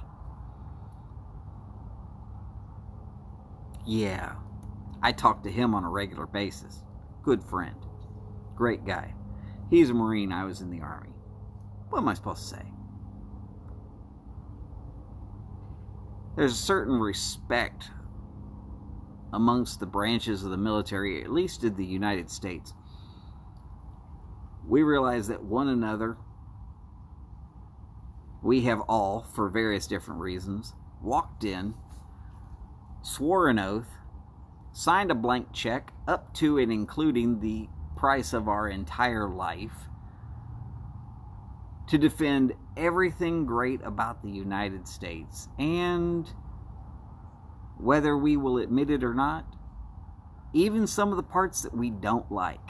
Yeah, I talk to him on a regular basis. Good friend. Great guy. He's a Marine. I was in the Army. What am I supposed to say? There's a certain respect amongst the branches of the military, at least in the United States. We realize that one another, we have all, for various different reasons, walked in, swore an oath, signed a blank check up to and including the price of our entire life to defend everything great about the United States, and whether we will admit it or not, even some of the parts that we don't like.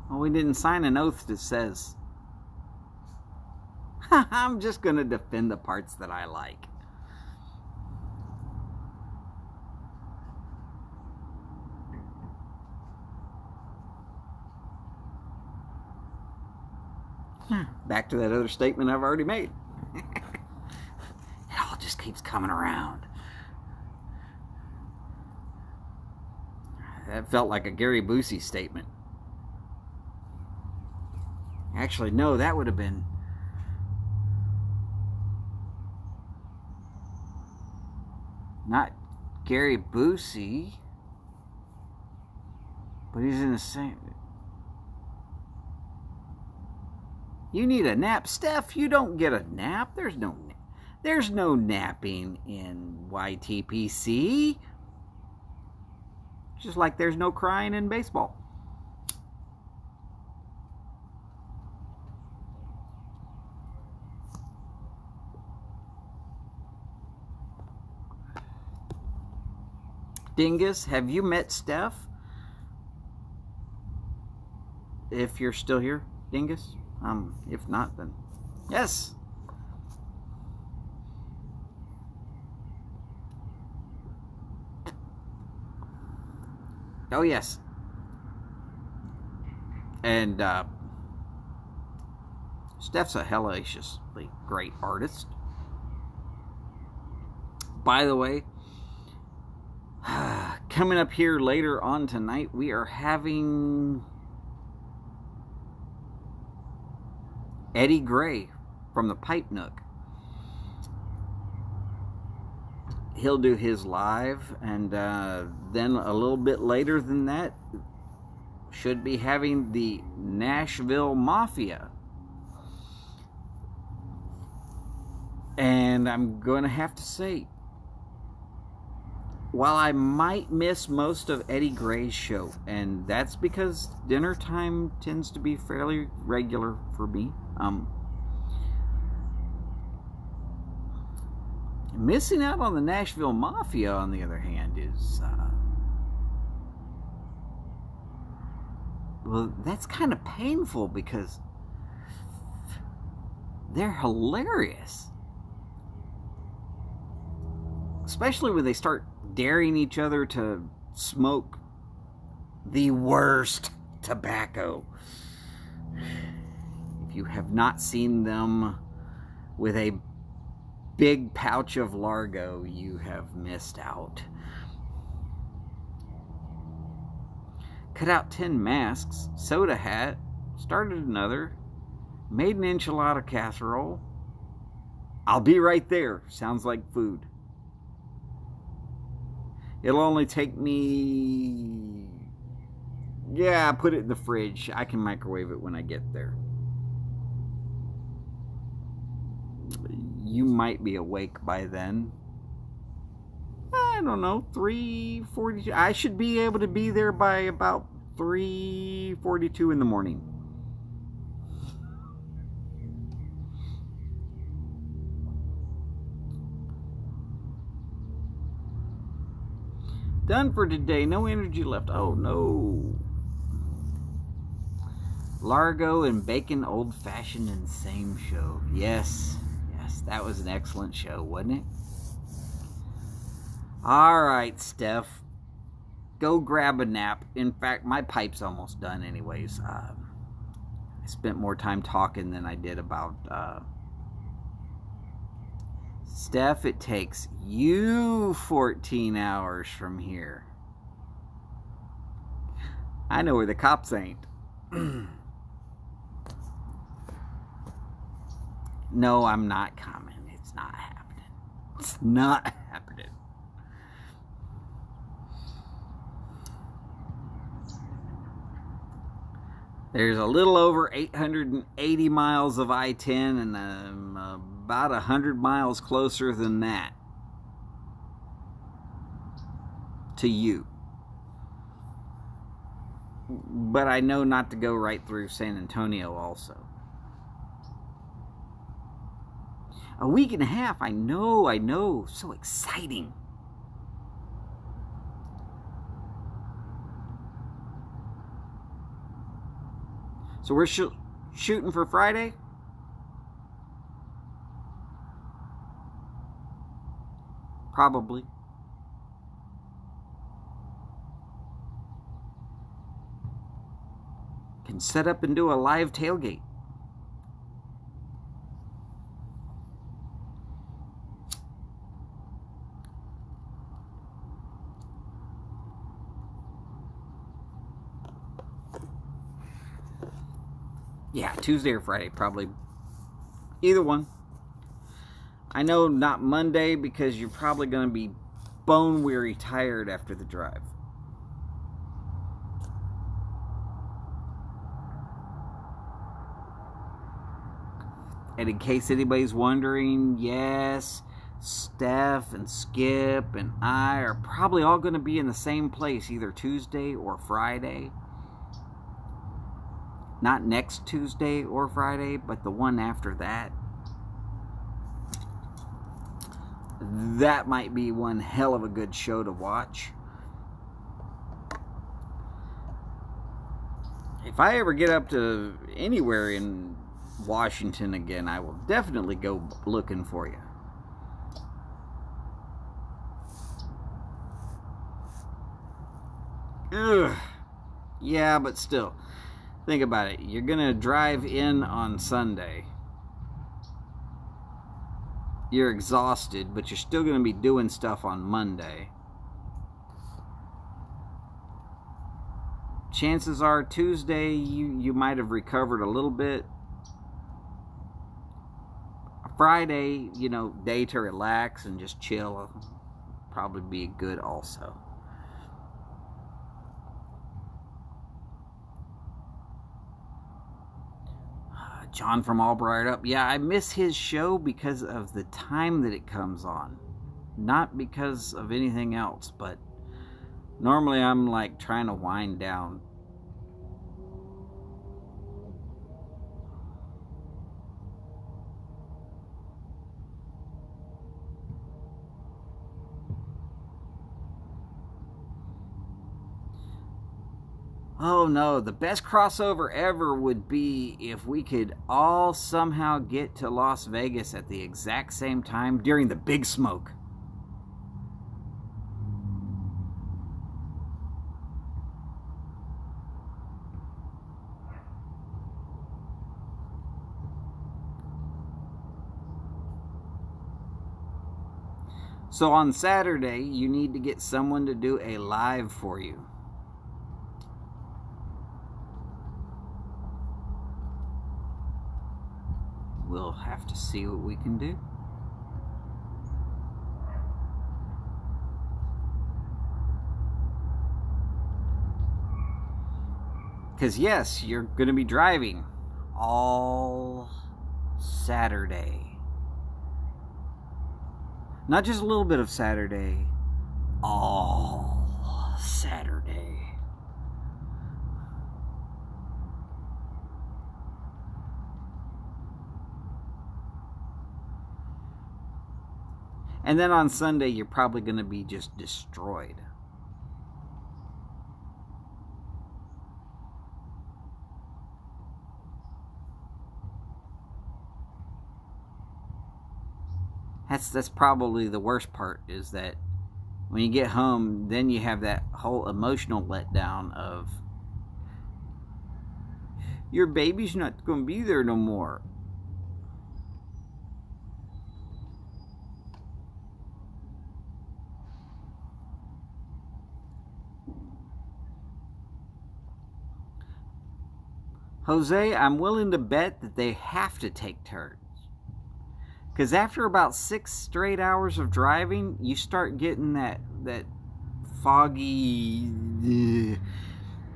Well, we didn't sign an oath that says, I'm just going to defend the parts that I like. Back to that other statement I've already made. It all just keeps coming around. That felt like a Gary Busey statement. Actually, no, that would have been... not Gary Busey, but he's in the same... You need a nap, Steph? You don't get a nap. There's no napping in YTPC. Just like there's no crying in baseball. Dingus, have you met Steph? If you're still here, Dingus. If not, then yes. Oh, yes. And Steph's a hellaciously great artist. By the way, coming up here later on tonight, we are having Eddie Gray from the Pipe Nook. He'll do his live, and then a little bit later than that, should be having the Nashville Mafia. And I'm going to have to say, while I might miss most of Eddie Gray's show, and that's because dinner time tends to be fairly regular for me, missing out on the Nashville Mafia, on the other hand, is well, that's kind of painful because they're hilarious, especially when they start daring each other to smoke the worst tobacco. If you have not seen them with a big pouch of Largo, you have missed out. Cut out 10 masks, soda hat, started another, made an enchilada casserole. I'll be right there. Sounds like food. It'll only take me... Yeah, put it in the fridge. I can microwave it when I get there. You might be awake by then. I don't know, 3:42. I should be able to be there by about 3:42 in the morning. Done for today. No energy left. Oh no. Largo and Bacon Old Fashioned and same show. Yes. Yes, that was an excellent show, wasn't it? Alright, Steph. Go grab a nap. In fact, my pipe's almost done anyways. I spent more time talking than I did about... Steph, it takes you 14 hours from here. I know where the cops ain't. No, I'm not coming. It's not happening. It's not happening. There's a little over 880 miles of I-10 and I'm about 100 miles closer than that to you. But I know not to go right through San Antonio also. A week and a half, I know. So exciting. So we're shooting for Friday? Probably. Can set up and do a live tailgate. Yeah, Tuesday or Friday, probably. Either one. I know not Monday because you're probably going to be bone weary tired after the drive. And in case anybody's wondering, yes, Steph and Skip and I are probably all going to be in the same place either Tuesday or Friday. Not next Tuesday or Friday, but the one after that. That might be one hell of a good show to watch. If I ever get up to anywhere in Washington again, I will definitely go looking for you. Ugh. Yeah, but still. Think about it. You're going to drive in on Sunday. You're exhausted, but you're still going to be doing stuff on Monday. Chances are Tuesday you might have recovered a little bit. Friday, you know, day to relax and just chill. Probably be good also. John from Albright Up. Yeah, I miss his show because of the time that it comes on. Not because of anything else, but normally I'm like trying to wind down. Oh no, the best crossover ever would be if we could all somehow get to Las Vegas at the exact same time during the Big Smoke. So on Saturday, you need to get someone to do a live for you. We'll have to see what we can do. Because yes, you're going to be driving all Saturday. Not just a little bit of Saturday, all Saturday. And then on Sunday, you're probably going to be just destroyed. That's probably the worst part, is that when you get home, then you have that whole emotional letdown of your baby's not going to be there no more. Jose, I'm willing to bet that they have to take turns. Because after about 6 straight hours of driving, you start getting that foggy...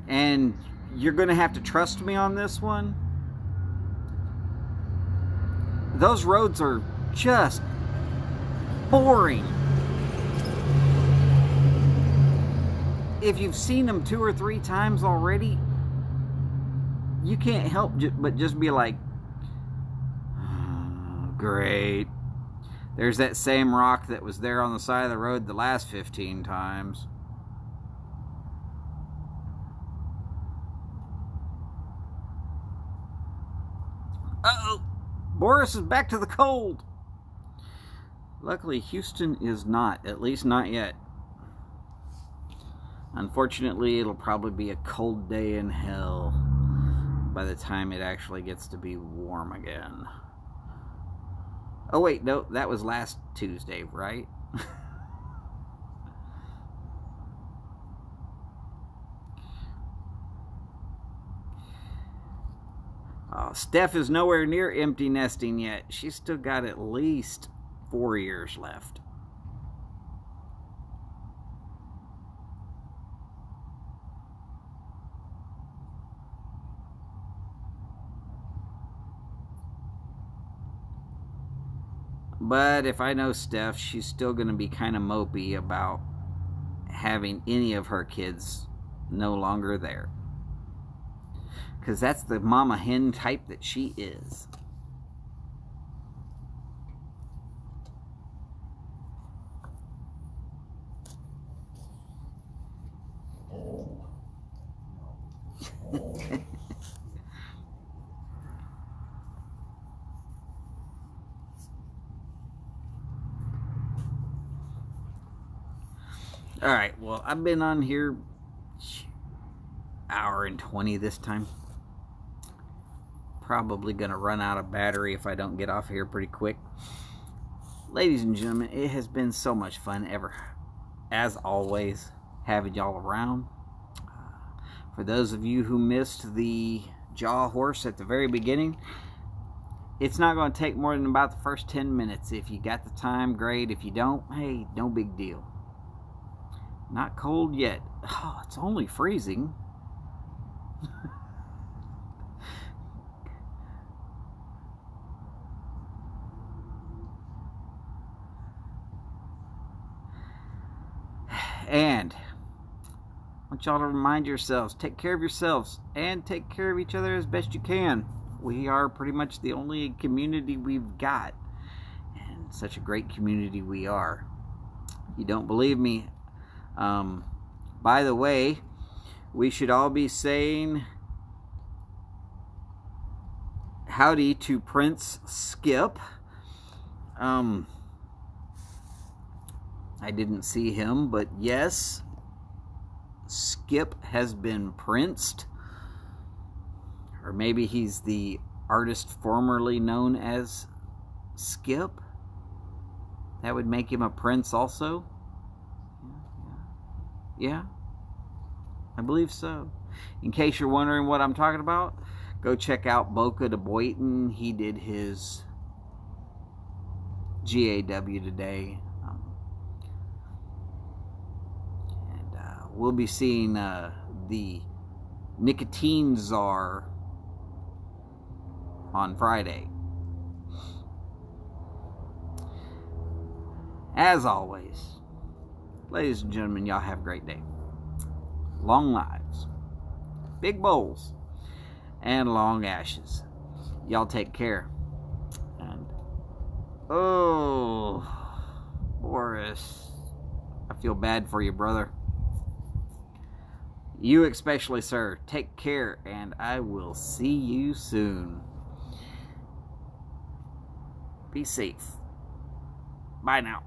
And you're going to have to trust me on this one. Those roads are just boring. If you've seen them 2 or 3 times already, you can't help but just be like, oh, great. There's that same rock that was there on the side of the road the last 15 times. Uh-oh. Boris is back to the cold. Luckily, Houston is not. At least not yet. Unfortunately, it'll probably be a cold day in hell by the time it actually gets to be warm again. Oh wait, no, that was last Tuesday, right? Oh, Steph is nowhere near empty nesting yet. She's still got at least 4 years left. But if I know Steph, she's still going to be kind of mopey about having any of her kids no longer there. Because that's the mama hen type that she is. Alright, well, I've been on here hour and 20 this time. Probably gonna run out of battery if I don't get off here pretty quick. Ladies and gentlemen, it has been so much fun as always, having y'all around. For those of you who missed the jaw horse at the very beginning, it's not going to take more than about the first 10 minutes. If you got the time, great. If you don't, hey, no big deal. Not cold yet. Oh, it's only freezing. And I want y'all to remind yourselves, take care of yourselves and take care of each other as best you can. We are pretty much the only community we've got, and such a great community we are. You don't believe me? By the way, we should all be saying howdy to Prince Skip. I didn't see him, but yes, Skip has been princed. Or maybe he's the artist formerly known as Skip. That would make him a prince also? Yeah, I believe so. In case you're wondering what I'm talking about, go check out Boca de Boyton. He did his GAW today. We'll be seeing the Nicotine Czar on Friday. As always, ladies and gentlemen, y'all have a great day. Long lives, big bowls, and long ashes. Y'all take care. And oh, Boris, I feel bad for you, brother. You especially, sir. Take care, and I will see you soon. Be safe. Bye now.